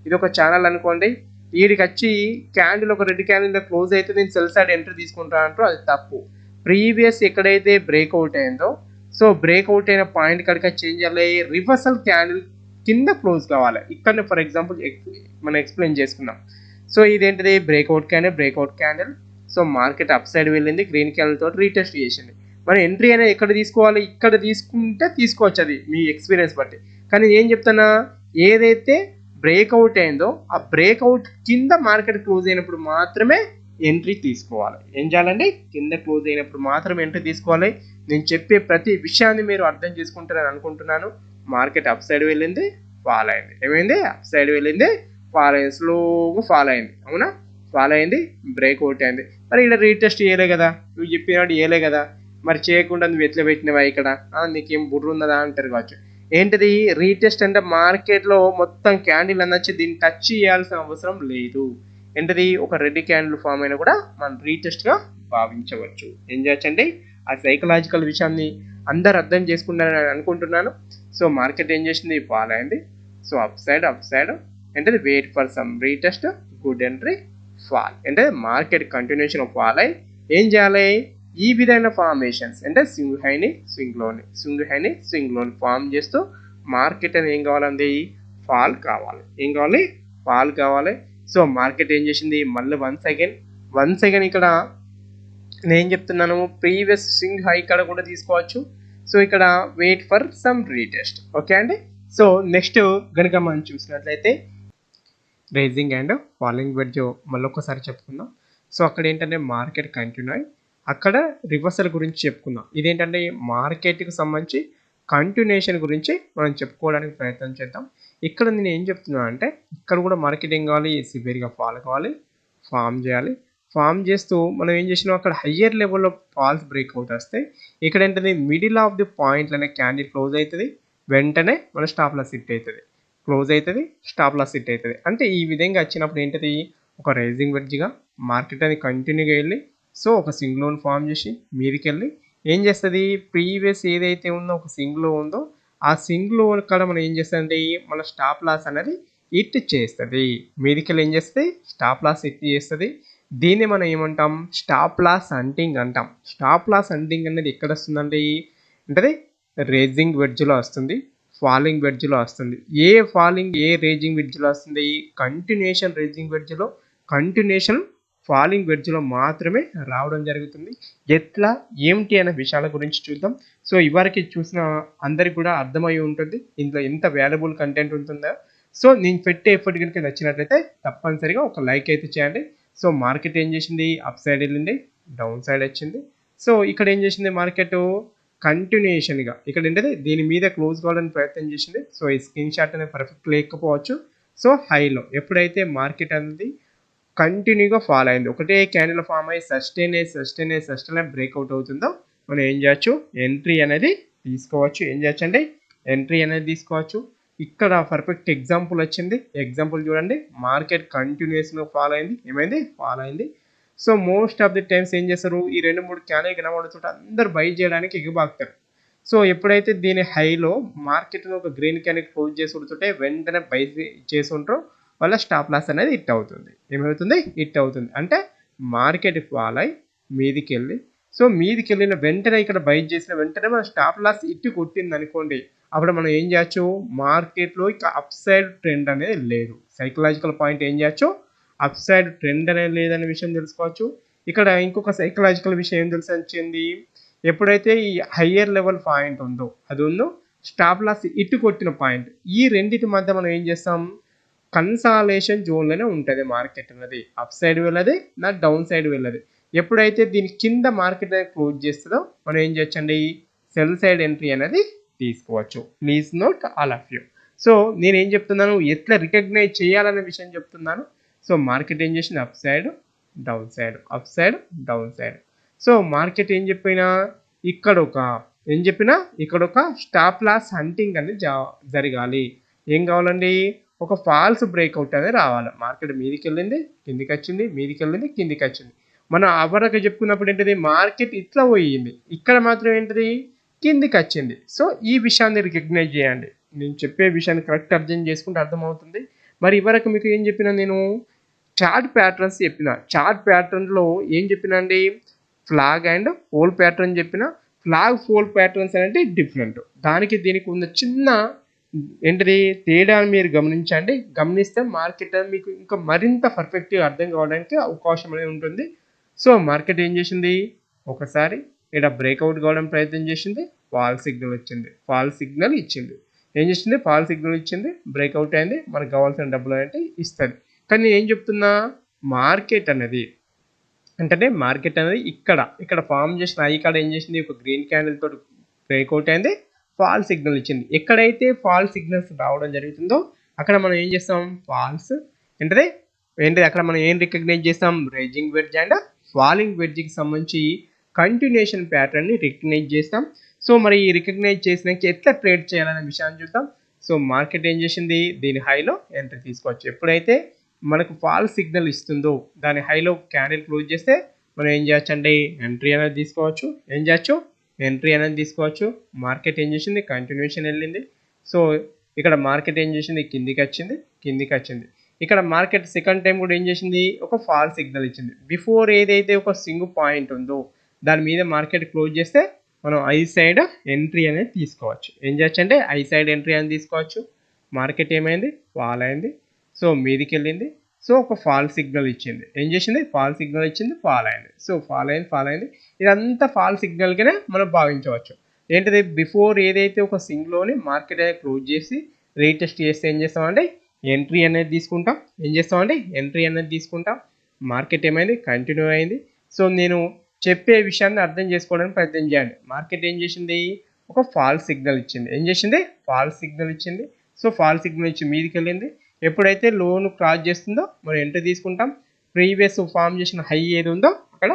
ఇది ఒక ఛానల్ అనుకోండి, వీడికి వచ్చి క్యాండిల్ ఒక రెడ్ క్యాండిల్ క్లోజ్ అయితే నేను సెల్ సైడ్ ఎంట్రీ తీసుకుంటాను అంటారు, అది తప్పు. ప్రీవియస్ ఎక్కడైతే బ్రేక్అవుట్ అయిందో సో బ్రేక్అవుట్ అయిన పాయింట్ కనుక చేంజ్ అయ్యి రివర్సల్ క్యాండిల్ కింద క్లోజ్ కావాలి. ఇక్కడ ఫర్ ఎగ్జాంపుల్ మనం ఎక్స్ప్లెయిన్ చేసుకున్నాం. సో ఇదేంటిది, breakout candle. So market up side వెళ్ళింది, గ్రీన్ క్యాండిల్ తోటి రీటెస్ట్ చేసింది. మరి ఎంట్రీ అనేది ఎక్కడ తీసుకోవాలి, ఇక్కడ తీసుకుంటే తీసుకోవచ్చు, అది మీ ఎక్స్పీరియన్స్ బట్టి. కానీ ఏం చెప్తున్నా, ఏదైతే బ్రేక్అవుట్ అయిందో ఆ బ్రేక్అవుట్ కింద మార్కెట్ క్లోజ్ అయినప్పుడు మాత్రమే ఎంట్రీ తీసుకోవాలి. ఏం చేయాలండి, కింద క్లోజ్ అయినప్పుడు మాత్రమే ఎంట్రీ తీసుకోవాలి. నేను చెప్పే ప్రతి విషయాన్ని మీరు అర్థం చేసుకుంటారని అనుకుంటున్నాను. మార్కెట్ అప్ సైడ్ వెళ్ళింది, ఫాల్ అయింది. ఏమైంది, అప్ సైడ్ వెళ్ళింది, ఫాల్ అయింది, స్లోగా ఫాల్ అయింది. అవునా, ఫాల్ అయింది, బ్రేక్అవుట్ అయింది. మరి ఇక్కడ రీటెస్ట్ చేయలే కదా, నువ్వు చెప్పినట్టు చేయలే కదా, మరి చేయకుండా నువ్వు ఎట్లా పెట్టినవా, ఇక్కడ నీకేం బుర్ర ఉన్నదా అంటారు కావచ్చు. ఏంటిది రీటెస్ట్ అంటే మార్కెట్లో మొత్తం క్యాండిల్ అనొచ్చి దీన్ని టచ్ చేయాల్సిన అవసరం లేదు. ఏంటిది ఒక రెడ్ క్యాండిల్ ఫామ్ అయినా కూడా మనం రీటెస్ట్గా భావించవచ్చు. ఏం చేయొచ్చండి, ఆ సైకలాజికల్ విషయాన్ని అందరు అర్థం చేసుకున్నారని అనుకుంటున్నాను. సో మార్కెట్ ఏం చేసింది, ఫాల్ అయింది. సో అప్ సైడ్ అంటే wait for some retest, good entry, fall. అంటే మార్కెట్ కంటిన్యూషన్ ఫాల్ అయ్యి ఏం చేయాలి, ఈ విధమైన ఫార్మేషన్స్ అంటే స్వింగ్ హైని స్వింగ్ లోని ఫామ్ చేస్తూ మార్కెట్ అని ఏం కావాలండి, ఫాల్ కావాలి. సో మార్కెట్ ఏం చేసింది, మళ్ళీ వన్స్ అగైన్ ఇక్కడ నేను చెప్తున్నాను, ప్రీవియస్ స్వింగ్ హై ఇక్కడ కూడా తీసుకోవచ్చు. సో ఇక్కడ wait for some retest. Okay అండి. సో నెక్స్ట్ కనుక మనం చూసినట్లయితే రైజింగ్ అండ్ ఫాలింగ్ వెడ్జ్ మళ్ళీ ఒక్కసారి చెప్పుకుందాం. సో అక్కడ ఏంటంటే మార్కెట్ కంటిన్యూ అయ్యి అక్కడ రివర్సల్ గురించి చెప్పుకుందాం. ఇదేంటంటే మార్కెట్‌కి సంబంధించి కంటిన్యూయేషన్ గురించి మనం చెప్పుకోవడానికి ప్రయత్నం చేద్దాం. ఇక్కడ నేను ఏం చెప్తున్నా అంటే ఇక్కడ కూడా మార్కెట్ ఏం కావాలి, సివియర్‌గా ఫాల్ కావాలి, ఫార్మ్ చేయాలి. ఫార్మ్ చేస్తూ మనం ఏం చేసినాం అక్కడ హయ్యర్ లెవెల్‌లో ఫాల్స్ బ్రేక్‌ఔట్ వస్తాయి. ఇక్కడ ఏంటది మిడిల్ ఆఫ్ ది పాయింట్‌లోనే క్యాండిల్ క్లోజ్ అవుతది. వెంటనే మన స్టాప్ లాస్ హిట్ అవుతది. క్లోజ్ అవుతది, స్టాప్ లాస్ హిట్ అవుతది. అంటే ఈ విధంగా వచ్చినప్పుడు ఏంటది ఒక రైజింగ్ వెడ్జ్‌గా మార్కెట్ అనేది కంటిన్యూగా వెళ్ళి సో ఒక సింగ్ లోన్ ఫామ్ చేసి మీదికెళ్ళి ఏం చేస్తుంది ప్రీవియస్ ఏదైతే ఉందో ఒక సింగ్ లో ఉందో ఆ సింగ్ లో కాడ మనం ఏం చేస్తుంది మన స్టాప్ లాస్ అనేది హిట్ చేస్తుంది. మీదికెళ్ళి ఏం చేస్తుంది స్టాప్ లాస్ హిట్ చేస్తుంది. దీన్ని మనం ఏమంటాం స్టాప్ లాస్ హంటింగ్ అంటాం. స్టాప్ లాస్ హంటింగ్ అనేది ఎక్కడ వస్తుందండి అంటే రేజింగ్ వెడ్జ్లో వస్తుంది, ఫాలింగ్ వెడ్జ్లో వస్తుంది. ఏ రేజింగ్ వెడ్జ్లో వస్తుంది కంటిన్యూషన్ రేజింగ్ వెడ్జ్లో కంటిన్యూషన్ ఫాలింగ్ వెడ్జ్లో మాత్రమే రావడం జరుగుతుంది. ఎట్లా ఏమిటి అనే విషయాల గురించి చూద్దాం. సో ఇవరికి చూసిన అందరికి కూడా అర్థమై ఉంటుంది ఇందులో ఎంత వాల్యుబుల్ కంటెంట్ ఉంటుందో. సో నేను పెట్టే ఎఫర్ట్ కనుక నచ్చినట్లయితే తప్పనిసరిగా ఒక లైక్ అయితే చేయండి. సో మార్కెట్ ఏం చేసింది అప్ సైడ్ వెళ్ళింది, డౌన్ సైడ్ వచ్చింది. సో ఇక్కడ ఏం చేసింది మార్కెట్ కంటిన్యూషన్గా ఇక్కడ ఏంటంటే దీని మీద క్లోజ్ కావాలని ప్రయత్నం చేసింది. సో ఈ స్క్రీన్ షాట్ అనేది పర్ఫెక్ట్ లేకపోవచ్చు. సో హైలో ఎప్పుడైతే మార్కెట్ అనేది కంటిన్యూగా ఫాల్ అయింది, ఒకటే క్యాండిల్ ఫామ్ అయ్యి సస్టైన్ బ్రేక్అవుట్ అవుతుందో మనం ఏం చేయొచ్చు ఎంట్రీ అనేది తీసుకోవచ్చు. ఏం చేయొచ్చు అంటే ఎంట్రీ అనేది తీసుకోవచ్చు. ఇక్కడ పర్ఫెక్ట్ ఎగ్జాంపుల్ వచ్చింది. ఎగ్జాంపుల్ చూడండి మార్కెట్ కంటిన్యూస్గా ఫాల్ అయింది. ఏమైంది ఫాల్ అయింది. So most of the times ఏం చేస్తారు ఈ 2-3 క్యాండిల్ కనబడుతుంటే అందరు బై చేయడానికి ఎగబాకుతారు. సో ఎప్పుడైతే దీని హైలో మార్కెట్ను ఒక గ్రీన్ క్యాండిల్ క్లోజ్ చేసి ఉడుతుంటే వెంటనే బై చేసి ఉంటారో వాళ్ళ స్టాప్ లాస్ అనేది హిట్ అవుతుంది. ఏమవుతుంది హిట్ అవుతుంది అంటే మార్కెట్ ఫాల్ అయి మీదికి వెళ్ళి సో మీదికి వెళ్ళిన వెంటనే ఇక్కడ బై చేసిన వెంటనే మన స్టాప్ లాస్ ఇటు కొట్టింది అనుకోండి, అప్పుడు మనం ఏం చేయొచ్చు మార్కెట్లో ఇక అప్ సైడ్ ట్రెండ్ అనేది లేదు. సైకలాజికల్ పాయింట్ ఏం చేయొచ్చు అప్ సైడ్ ట్రెండ్ అనేది లేదనే విషయం తెలుసుకోవచ్చు. ఇక్కడ ఇంకొక సైకలాజికల్ విషయం ఏం తెలిసి వచ్చింది ఎప్పుడైతే ఈ హయ్యర్ లెవెల్ పాయింట్ ఉందో అది ఉందో స్టాప్ లాస్ ఇటు కొట్టిన పాయింట్ ఈ రెండింటి మధ్య మనం ఏం చేస్తాం కన్సాలేషన్ జోన్లోనే ఉంటుంది మార్కెట్ అనేది. అప్ సైడ్ వెళ్ళదు నా డౌన్ సైడ్ వెళ్ళదు. ఎప్పుడైతే దీని కింద మార్కెట్ అనేది క్లోజ్ చేస్తుందో మనం ఏం చేయొచ్చండి సెల్ సైడ్ ఎంట్రీ అనేది తీసుకోవచ్చు. Please note all of you. So నేను ఏం చెప్తున్నాను ఎట్లా రికగ్నైజ్ చేయాలనే విషయం చెప్తున్నాను. సో మార్కెట్ ఏం చేసింది up side down side, up side down side. So market ఏం చెప్పినా ఇక్కడ ఒక స్టాప్ లాస్ హంటింగ్ అనేది జరగాలి. ఏం కావాలండి ఒక ఫాల్స్ బ్రేక్అవుట్ అనేది రావాలి. మార్కెట్ మీదికి వెళ్ళింది కిందికి వచ్చింది, మీదికి వెళ్ళింది కిందికి వచ్చింది. మనం అవరకు చెప్పుకున్నప్పుడు ఏంటిది మార్కెట్ ఇట్లా పోయింది, ఇక్కడ మాత్రం ఏంటిది కిందికి వచ్చింది. సో ఈ విషయాన్ని రికగ్నైజ్ చేయండి. నేను చెప్పే విషయాన్ని కరెక్ట్ అర్థం చేసుకుంటే అర్థమవుతుంది. మరి ఇవరకు మీకు ఏం చెప్పినా నేను చార్ట్ ప్యాటర్న్స్ చెప్పిన. చార్ట్ ప్యాటర్న్లో ఏం చెప్పినా అండి ఫ్లాగ్ అండ్ ఫోల్ ప్యాటర్న్ చెప్పిన. ఫ్లాగ్ ఫోల్ ప్యాటర్న్స్ అనేది డిఫరెంట్. దానికి దీనికి ఉన్న చిన్న ఏంటిది తేడా మీరు గమనించండి. గమనిస్తే మార్కెట్ మీకు ఇంకా మరింత పర్ఫెక్ట్గా అర్థం కావడానికి అవకాశం అనేది ఉంటుంది. సో మార్కెట్ ఏం చేసింది ఒకసారి ఇక్కడ బ్రేక్అవుట్ కావడం ప్రయత్నం చేసింది, ఫాల్ సిగ్నల్ వచ్చింది, ఫాల్ సిగ్నల్ ఇచ్చింది. ఏం చేసింది ఫాల్ సిగ్నల్ ఇచ్చింది, బ్రేక్అవుట్ అయింది, మనకు కావాల్సిన డబ్బులు అంటే ఇస్తుంది. కానీ నేను ఏం చెప్తున్నా మార్కెట్ అనేది ఇక్కడ ఫామ్ చేసిన ఐ కాడ ఏం చేసింది ఒక గ్రీన్ క్యాండిల్ తోటి బ్రేక్అవుట్ అయింది, ఫాల్ సిగ్నల్ ఇచ్చింది. ఎక్కడైతే ఫాల్ సిగ్నల్స్ రావడం జరుగుతుందో అక్కడ మనం ఏం చేస్తాం ఫాల్స్ ఏంటిది అక్కడ మనం ఏం రికగ్నైజ్ చేస్తాం రైజింగ్ వెడ్జ్ అండ్ ఫాలింగ్ వెడ్జ్కి సంబంధించి కంటిన్యూషన్ ప్యాటర్న్ని రికగ్నైజ్ చేస్తాం. సో మరి ఈ రికగ్నైజ్ చేసినాక ఎట్లా ట్రేడ్ చేయాలనే విషయాన్ని చూద్దాం. సో మార్కెట్ ఏం చేసింది దీని హైలో ఎంట్రీ తీసుకోవచ్చు. ఎప్పుడైతే మనకు ఫాల్ సిగ్నల్ ఇస్తుందో దాని హైలో క్యాండిల్ క్లోజ్ చేస్తే మనం ఏం చేయొచ్చు అంటే ఎంట్రీ అనేది తీసుకోవచ్చు. ఎంట్రీ అనేది తీసుకోవచ్చు. మార్కెట్ ఏం చేసింది కంటిన్యూషన్ వెళ్ళింది. సో ఇక్కడ మార్కెట్ ఏం చేసింది కిందికి వచ్చింది. ఇక్కడ మార్కెట్ సెకండ్ టైం కూడా ఏం చేసింది ఒక ఫాల్ సిగ్నల్ ఇచ్చింది. బిఫోర్ ఏదైతే ఒక సింగ్ పాయింట్ ఉందో దాని మీద మార్కెట్ క్లోజ్ చేస్తే మనం ఐ సైడ్ ఎంట్రీ అనేది తీసుకోవచ్చు. ఏం చేయొచ్చు అంటే ఐ సైడ్ ఎంట్రీ అనేది తీసుకోవచ్చు. మార్కెట్ ఏమైంది ఫాల్ అయింది, సో మీదికి వెళ్ళింది, సో ఒక ఫాల్ సిగ్నల్ ఇచ్చింది. ఏం చేసింది ఫాల్ సిగ్నల్ ఇచ్చింది, ఫాల్ అయింది. సో ఫాల్ అయింది. ఇదంతా ఫాల్ సిగ్నల్గానే మనం భావించవచ్చు. ఏంటిది బిఫోర్ ఏదైతే ఒక సింగ్లోని మార్కెట్ అనేది క్లోజ్ చేసి రీటెస్ట్ చేస్తే ఏం చేస్తామంటే ఎంట్రీ అనేది తీసుకుంటాం. మార్కెట్ ఏమైంది కంటిన్యూ అయింది. సో నేను చెప్పే విషయాన్ని అర్థం చేసుకోవడానికి ప్రయత్నం చేయండి. మార్కెట్ ఏం చేసింది, ఒక ఫాల్స్ సిగ్నల్ ఇచ్చింది. ఏం చేసింది, ఫాల్స్ సిగ్నల్ ఇచ్చింది. సో ఫాల్స్ సిగ్నల్ ఇచ్చి మీదికి వెళ్ళింది. ఎప్పుడైతే లోను క్రాస్ చేస్తుందో మనం ఎంట్రీ తీసుకుంటాం. ప్రీవియస్ ఫామ్ చేసిన హై ఏది ఉందో అక్కడ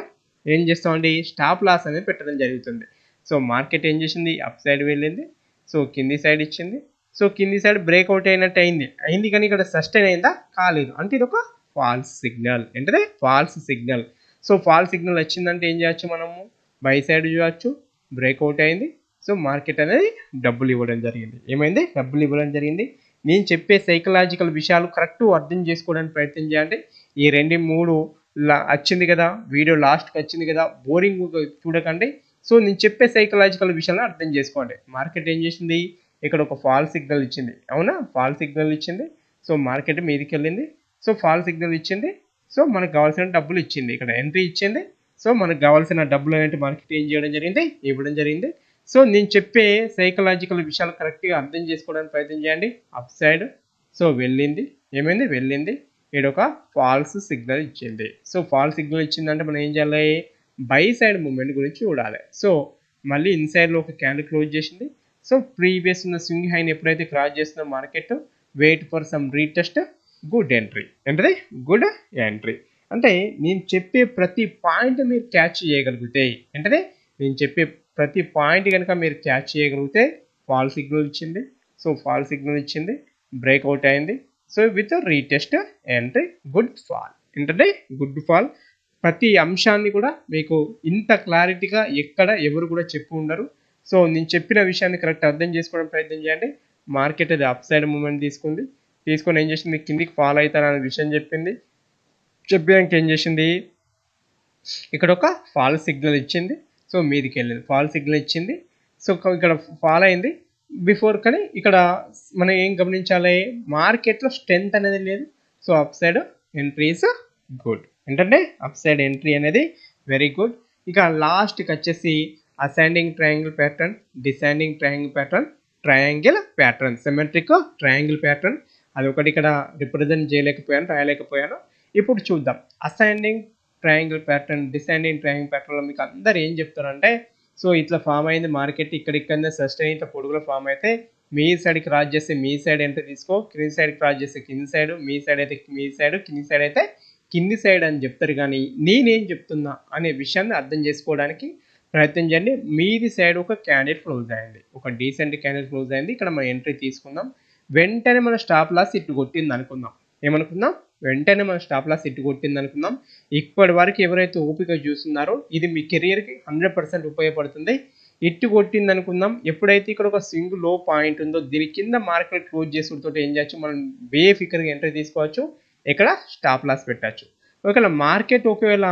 ఏం చేస్తామండి, స్టాప్ లాస్ అనేది పెట్టడం జరుగుతుంది. సో మార్కెట్ ఏం చేసింది, అప్ సైడ్ వెళ్ళింది. సో కింది సైడ్ ఇచ్చింది. సో కింది సైడ్ బ్రేక్అవుట్ అయినట్టు అయింది కానీ ఇక్కడ సస్టైన్ అయిందా, కాలేదు. అంటే ఇది ఒక ఫాల్స్ సిగ్నల్. ఏంటది, false signal. So false signal వచ్చిందంటే ఏం చేయొచ్చు, మనము బై సైడ్ చూడవచ్చు. బ్రేక్అవుట్ అయింది. సో మార్కెట్ అనేది డబ్బులు ఇవ్వడం జరిగింది. ఏమైంది, డబ్బులు ఇవ్వడం జరిగింది. నేను చెప్పే సైకలాజికల్ విషయాలు కరెక్ట్ అర్థం చేసుకోవడానికి ప్రయత్నం చేయండి. ఈ 2-3 వచ్చింది కదా, వీడియో లాస్ట్కి వచ్చింది కదా, బోరింగ్ చూడకండి. సో నేను చెప్పే సైకలాజికల్ విషయాలను అర్థం చేసుకోండి. మార్కెట్ ఏం చేసింది, ఇక్కడ ఒక ఫాల్ సిగ్నల్ ఇచ్చింది. అవునా, ఫాల్ సిగ్నల్ ఇచ్చింది. సో మార్కెట్ మీదకి వెళ్ళింది. సో ఫాల్ సిగ్నల్ ఇచ్చింది. సో మనకు కావాల్సిన డబ్బులు ఇచ్చింది. ఇక్కడ ఎంట్రీ ఇచ్చింది. సో మనకు కావాల్సిన డబ్బులు అనేది మార్కెట్ ఏం చేయడం జరిగింది, ఇవ్వడం జరిగింది. సో నేను చెప్పే సైకలాజికల్ విషయాలు కరెక్ట్గా అర్థం చేసుకోవడానికి ప్రయత్నం చేయండి. అప్ సైడ్ సో వెళ్ళింది. ఏమైంది, వెళ్ళింది. ఇక్కడ ఒక ఫాల్స్ సిగ్నల్ ఇచ్చింది. సో ఫాల్స్ సిగ్నల్ ఇచ్చిందంటే మనం ఏం చేయాలి, బై సైడ్ మూమెంట్ గురించి చూడాలి. సో మళ్ళీ ఇన్సైడ్లో ఒక క్యాండిల్ క్లోజ్ చేసింది. సో ప్రీవియస్ ఉన్న స్వింగ్ హైని ఎప్పుడైతే క్రాస్ చేస్తుందో market wait for some retest, good entry. ఏంటది, గుడ్ ఎంట్రీ. అంటే నేను చెప్పే ప్రతి పాయింట్ మీరు క్యాచ్ చేయగలిగితే, ఏంటది, నేను చెప్పే ప్రతి పాయింట్ కనుక మీరు క్యాచ్ చేయగలిగితే ఫాల్ సిగ్నల్ ఇచ్చింది. సో ఫాల్ సిగ్నల్ ఇచ్చింది, బ్రేక్అవుట్ అయింది. So with retest entry, good fall. ఏంటంటే గుడ్ ఫాల్. ప్రతి అంశాన్ని కూడా మీకు ఇంత క్లారిటీగా ఎక్కడ ఎవరు కూడా చెప్పి ఉండరు. సో నేను చెప్పిన విషయాన్ని కరెక్ట్ అర్థం చేసుకోవడం ప్రయత్నం చేయండి. మార్కెట్ అది అప్ సైడ్ మూమెంట్ తీసుకొని ఏం చేసింది, కిందికి ఫాల్ అవుతారనే విషయం చెప్పింది. చెప్పాక ఏం చేసింది, ఇక్కడ ఒక ఫాల్ సిగ్నల్ ఇచ్చింది. సో మీదికి వెళ్ళింది, ఫాల్ సిగ్నల్ ఇచ్చింది. సో ఇక్కడ ఫాల్ అయింది బిఫోర్. కానీ ఇక్కడ మనం ఏం గమనించాలి, మార్కెట్లో స్ట్రెంత్ అనేది లేదు. So up side entry is good. ఏంటంటే అప్ సైడ్ ఎంట్రీ అనేది వెరీ గుడ్. ఇక లాస్ట్కి వచ్చేసి ascending triangle pattern, descending triangle pattern, triangle pattern, symmetric triangle pattern. అది ఒకటి ఇక్కడ రిప్రజెంట్ చేయలేకపోయాను, రాయలేకపోయాను. ఇప్పుడు చూద్దాం. Ascending triangle pattern, descending triangle ప్యాటర్న్లో మీకు అందరు ఏం చెప్తారంటే, సో ఇట్లా ఫామ్ అయింది మార్కెట్, ఇక్కడిక్కడనే సస్టైన్ ఇట్లా పొడుగులో ఫామ్ అయితే మీ సైడ్ క్రాస్ చేస్తే మీ సైడ్ ఎంట్రీ తీసుకో, కింది సైడ్ క్రాస్ చేస్తే కింది సైడ్, మీ సైడ్ అయితే మీ సైడ్, కింది సైడ్ అయితే కింది సైడ్ అని చెప్తారు. కానీ నేనేం చెప్తున్నా అనే విషయాన్ని అర్థం చేసుకోవడానికి ప్రయత్నం చేయండి. మీది సైడ్ ఒక క్యాండిల్ క్లోజ్ అయింది, ఒక డీసెంట్ క్యాండిల్ క్లోజ్ అయింది. ఇక్కడ మనం ఎంట్రీ తీసుకుందాం. వెంటనే మన స్టాప్ లాస్ ఇటు కొట్టింది అనుకుందాం. ఏమనుకుందాం, వెంటనే మన స్టాప్ లాస్ ఇటు కొట్టింది అనుకుందాం. ఇప్పటి వరకు ఎవరైతే ఓపిక చూస్తున్నారో ఇది మీ కెరియర్కి 100% ఉపయోగపడుతుంది. ఇటు కొట్టింది అనుకుందాం. ఎప్పుడైతే ఇక్కడ ఒక సింగిల్ లో పాయింట్ ఉందో దీని కింద మార్కెట్ క్లోజ్ చేసుకుంటూ ఏం చేయొచ్చు, మనం బేఫికర్గా ఎంట్రీ తీసుకోవచ్చు. ఇక్కడ స్టాప్ లాస్ పెట్టచ్చు. ఒకవేళ మార్కెట్ ఒకవేళ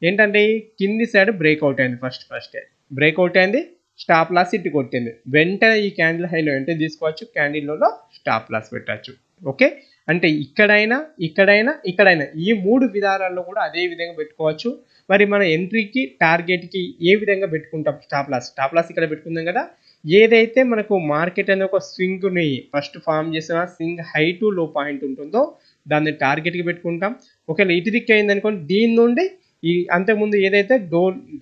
ఏంటంటే కింది సైడ్ బ్రేక్అవుట్ అయింది, ఫస్ట్ బ్రేక్అవుట్ అయింది, స్టాప్ లాస్ ఇటు కొట్టింది, వెంటనే ఈ క్యాండిల్ హైలో ఎంట్రీ తీసుకోవచ్చు, క్యాండిల్లో స్టాప్ లాస్ పెట్టచ్చు. ఓకే, అంటే ఇక్కడైనా ఈ 3 విధానాల్లో కూడా అదే విధంగా పెట్టుకోవచ్చు. మరి మన ఎంట్రీకి టార్గెట్కి ఏ విధంగా పెట్టుకుంటాం, స్టాప్ లాస్ ఇక్కడ పెట్టుకుందాం కదా. ఏదైతే మనకు మార్కెట్ అనే ఒక స్వింగ్ని ఫస్ట్ ఫామ్ చేసిన స్వింగ్ హై టు లో పాయింట్ ఉంటుందో దాన్ని టార్గెట్కి పెట్టుకుంటాం. ఒకవేళ ఇటు దిక్కు అయింది అనుకోండి, దీని నుండి ఈ అంతకుముందు ఏదైతే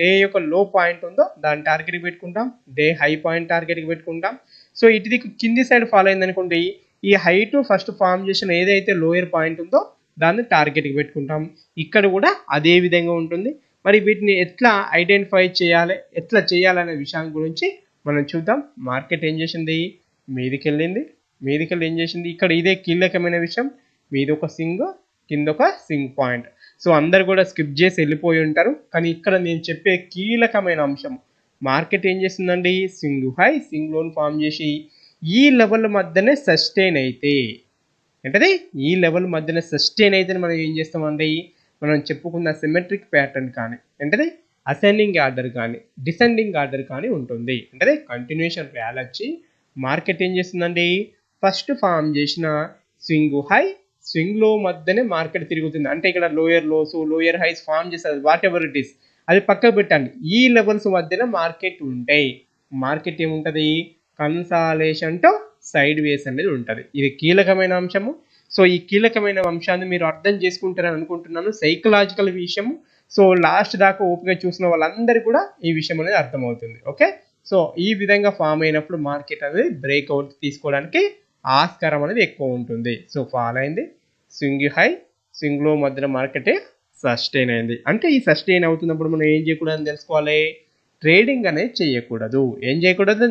డే యొక్క లో పాయింట్ ఉందో దాన్ని టార్గెట్కి పెట్టుకుంటాం, డే హై పాయింట్ టార్గెట్కి పెట్టుకుంటాం. సో ఇటు దిక్కు కింది సైడ్ ఫాలో అయింది అనుకోండి, ఈ హై టు ఫస్ట్ ఫామ్ చేసిన ఏదైతే లోయర్ పాయింట్ ఉందో దాన్ని టార్గెట్కి పెట్టుకుంటాం. ఇక్కడ కూడా అదే విధంగా ఉంటుంది. మరి వీటిని ఎట్లా ఐడెంటిఫై చేయాలి, ఎట్లా చేయాలనే విషయం గురించి మనం చూద్దాం. మార్కెట్ ఏం చేసింది, మీదికి వెళ్ళి ఏం చేసింది, ఇక్కడ ఇదే కీలకమైన విషయం. మీది ఒక సింగ్, కింద ఒక సింగ్ పాయింట్. సో అందరు కూడా స్కిప్ చేసి వెళ్ళిపోయి ఉంటారు. కానీ ఇక్కడ నేను చెప్పే కీలకమైన అంశం, మార్కెట్ ఏం చేస్తుందండి, సింగ్ హై సింగ్ లోన్ ఫామ్ చేసి ఈ లెవెల్ మధ్యనే సస్టైన్ అయితే, ఏంటది ఈ లెవెల్ మధ్యన సస్టైన్ అయితే మనం ఏం చేస్తామండి, మనం చెప్పుకున్న సిమెట్రిక్ ప్యాటర్న్ కానీ, ఏంటది అసెండింగ్ ఆర్డర్ కానీ డిసెండింగ్ ఆర్డర్ కానీ ఉంటుంది. అంటే కంటిన్యూషన్ ర్యాలీ వచ్చి మార్కెట్ ఏం చేస్తుందండి, ఫస్ట్ ఫామ్ చేసిన స్వింగ్ హై స్వింగ్ లో మధ్యనే మార్కెట్ తిరుగుతుంది. అంటే ఇక్కడ lower lows lower highs form చేస్తుంది, వాట్ ఎవర్ ఇట్ ఈస్ అది పక్కకు పెట్టండి. ఈ లెవెల్స్ మధ్యన మార్కెట్ ఉంటాయి. మార్కెట్ ఏముంటుంది, కన్సాలేషన్ టు సైడ్ వేస్ అనేది ఉంటుంది. ఇది కీలకమైన అంశము. సో ఈ కీలకమైన అంశాన్ని మీరు అర్థం చేసుకుంటారని అనుకుంటున్నాను. సైకలాజికల్ విషయము సో లాస్ట్ దాకా ఓపిక చూసిన వాళ్ళందరికీ కూడా ఈ విషయం అనేది అర్థమవుతుంది. ఓకే, సో ఈ విధంగా ఫామ్ అయినప్పుడు మార్కెట్ అనేది బ్రేక్అవుట్ తీసుకోవడానికి ఆస్కారం అనేది ఎక్కువ ఉంటుంది. సో ఫాల్ అయింది, స్వింగ్ హై, స్వింగ్ లో మధ్యలో మార్కెట్ సస్టైన్ అయింది. అంటే ఈ సస్టైన్ అవుతున్నప్పుడు మనం ఏం చేయకూడదని తెలుసుకోవాలి, ట్రేడింగ్ అనేది చేయకూడదు. ఏం చేయకూడదు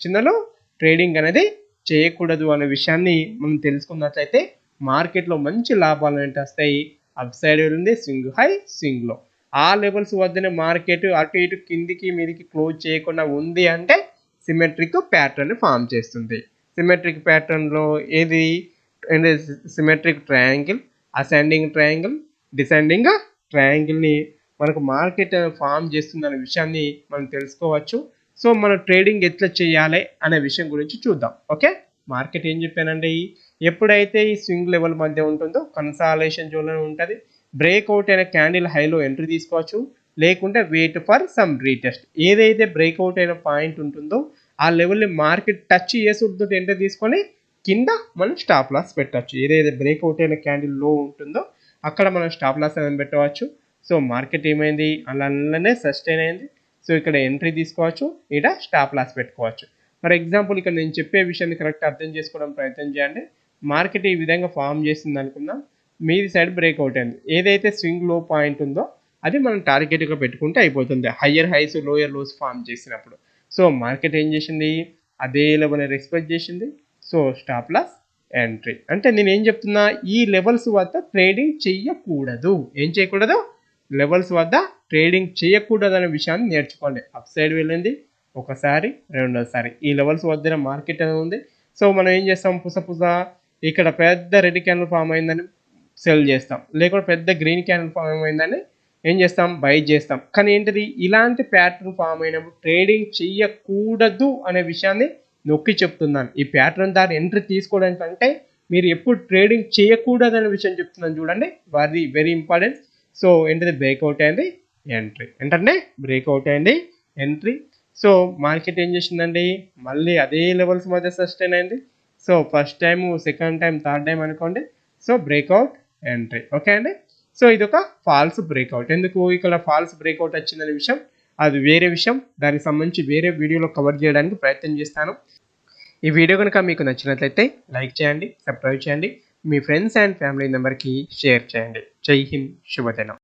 చిన్నలో, ట్రేడింగ్ అనేది చేయకూడదు అనే విషయాన్ని మనం తెలుసుకున్నట్లయితే మార్కెట్లో మంచి లాభాలు అనేవి వస్తాయి. అప్ సైడ్ ఉంది స్వింగ్ హై, స్వింగ్ లో ఆ లెవెల్స్ వద్దనే మార్కెట్ అటు ఇటు కిందికి మీదికి క్లోజ్ చేయకుండా ఉంది అంటే సిమెట్రిక్ ప్యాటర్న్ ఫామ్ చేస్తుంది. సిమెట్రిక్ ప్యాటర్న్లో ఏది, symmetric triangle, ascending triangle, descending ట్రయాంగిల్ని మనకు మార్కెట్ ఫామ్ చేస్తుందనే విషయాన్ని మనం తెలుసుకోవచ్చు. సో మనం ట్రేడింగ్ ఎట్లా చేయాలి అనే విషయం గురించి చూద్దాం. ఓకే, మార్కెట్ ఏం చెప్పానండి, ఎప్పుడైతే ఈ స్వింగ్ లెవెల్ మధ్య ఉంటుందో కన్సాలేషన్ జోన్లో ఉంటుంది. బ్రేక్అవుట్ అయిన క్యాండిల్ హైలో ఎంట్రీ తీసుకోవచ్చు, లేకుంటే వెయిట్ ఫర్ సమ్ రీటెస్ట్. ఏదైతే బ్రేక్అవుట్ అయిన పాయింట్ ఉంటుందో ఆ లెవెల్ని మార్కెట్ టచ్ చేసి ఎంట్రీ తీసుకొని కింద మనం స్టాప్ లాస్ పెట్టవచ్చు. ఏదైతే బ్రేక్అవుట్ అయిన క్యాండిల్ లో ఉంటుందో అక్కడ మనం స్టాప్ లాస్ అనేది పెట్టవచ్చు. సో మార్కెట్ ఏమైంది, అలానే సస్టైన్ అయింది. సో ఇక్కడ ఎంట్రీ తీసుకోవచ్చు, ఇక్కడ స్టాప్ లాస్ పెట్టుకోవచ్చు. ఫర్ ఎగ్జాంపుల్ ఇక్కడ నేను చెప్పే విషయాన్ని కరెక్ట్ అర్థం చేసుకోవడం ప్రయత్నం చేయండి. మార్కెట్ ఈ విధంగా ఫామ్ చేసింది అనుకుందాం, మీది సైడ్ బ్రేక్అవుట్ అయింది. ఏదైతే స్వింగ్ లో పాయింట్ ఉందో అది మనం టార్గెట్గా పెట్టుకుంటే అయిపోతుంది, higher highs lower lows form చేసినప్పుడు. సో మార్కెట్ ఏం చేసింది, అదే లెవెల్ రెస్పెక్ట్ చేసింది. So stop loss, entry. అంటే నేను ఏం చెప్తున్నా, ఈ లెవెల్స్ వద్ద ట్రేడింగ్ చేయకూడదు. ఏం చేయకూడదు, లెవెల్స్ వద్ద ట్రేడింగ్ చేయకూడదు అనే విషయాన్ని నేర్చుకోండి. అప్ సైడ్ వెళ్ళింది ఒకసారి, రెండోసారి ఈ లెవెల్స్ వద్ద మార్కెట్ అనేది ఉంది. సో మనం ఏం చేస్తాం, పుస ఇక్కడ పెద్ద రెడ్ క్యాండిల్ ఫామ్ అయిందని సెల్ చేస్తాం, లేకుంటే పెద్ద గ్రీన్ క్యాండిల్ ఫామ్ అయిందని ఏం చేస్తాం, బై చేస్తాం. కానీ ఏంటిది, ఇలాంటి ప్యాటర్న్ ఫామ్ అయినప్పుడు ట్రేడింగ్ చేయకూడదు అనే విషయాన్ని నొక్కి చెప్తున్నాను. ఈ ప్యాటర్న్ దాని ఎంట్రీ తీసుకోవడానికి అంటే మీరు ఎప్పుడు ట్రేడింగ్ చేయకూడదు అనే విషయం చెప్తున్నాను చూడండి, అది వెరీ ఇంపార్టెంట్. సో ఏంటిది, బ్రేక్అవుట్ అయింది, ఎంట్రీ. ఏంటంటే బ్రేక్అవుట్ అయింది, ఎంట్రీ. సో మార్కెట్ ఏం చేసిందండి, మళ్ళీ అదే లెవెల్స్ మధ్య సస్టైన్ అయింది. So first time, second time, third time అనుకోండి. So breakout, entry. ఓకే అండి, సో ఇది ఒక ఫాల్స్ బ్రేక్అవుట్. ఎందుకు ఇక్కడ ఫాల్స్ బ్రేక్అవుట్ వచ్చిందనే విషయం అది వేరే విషయం, దానికి సంబంధించి వేరే వీడియోలో కవర్ చేయడానికి ప్రయత్నం చేస్తాను. ఈ వీడియో కనుక మీకు నచ్చినట్లయితే లైక్ చేయండి, సబ్స్క్రైబ్ చేయండి, మీ ఫ్రెండ్స్ అండ్ ఫ్యామిలీ మెంబర్కి షేర్ చేయండి. జై హింద్, శుభదినం.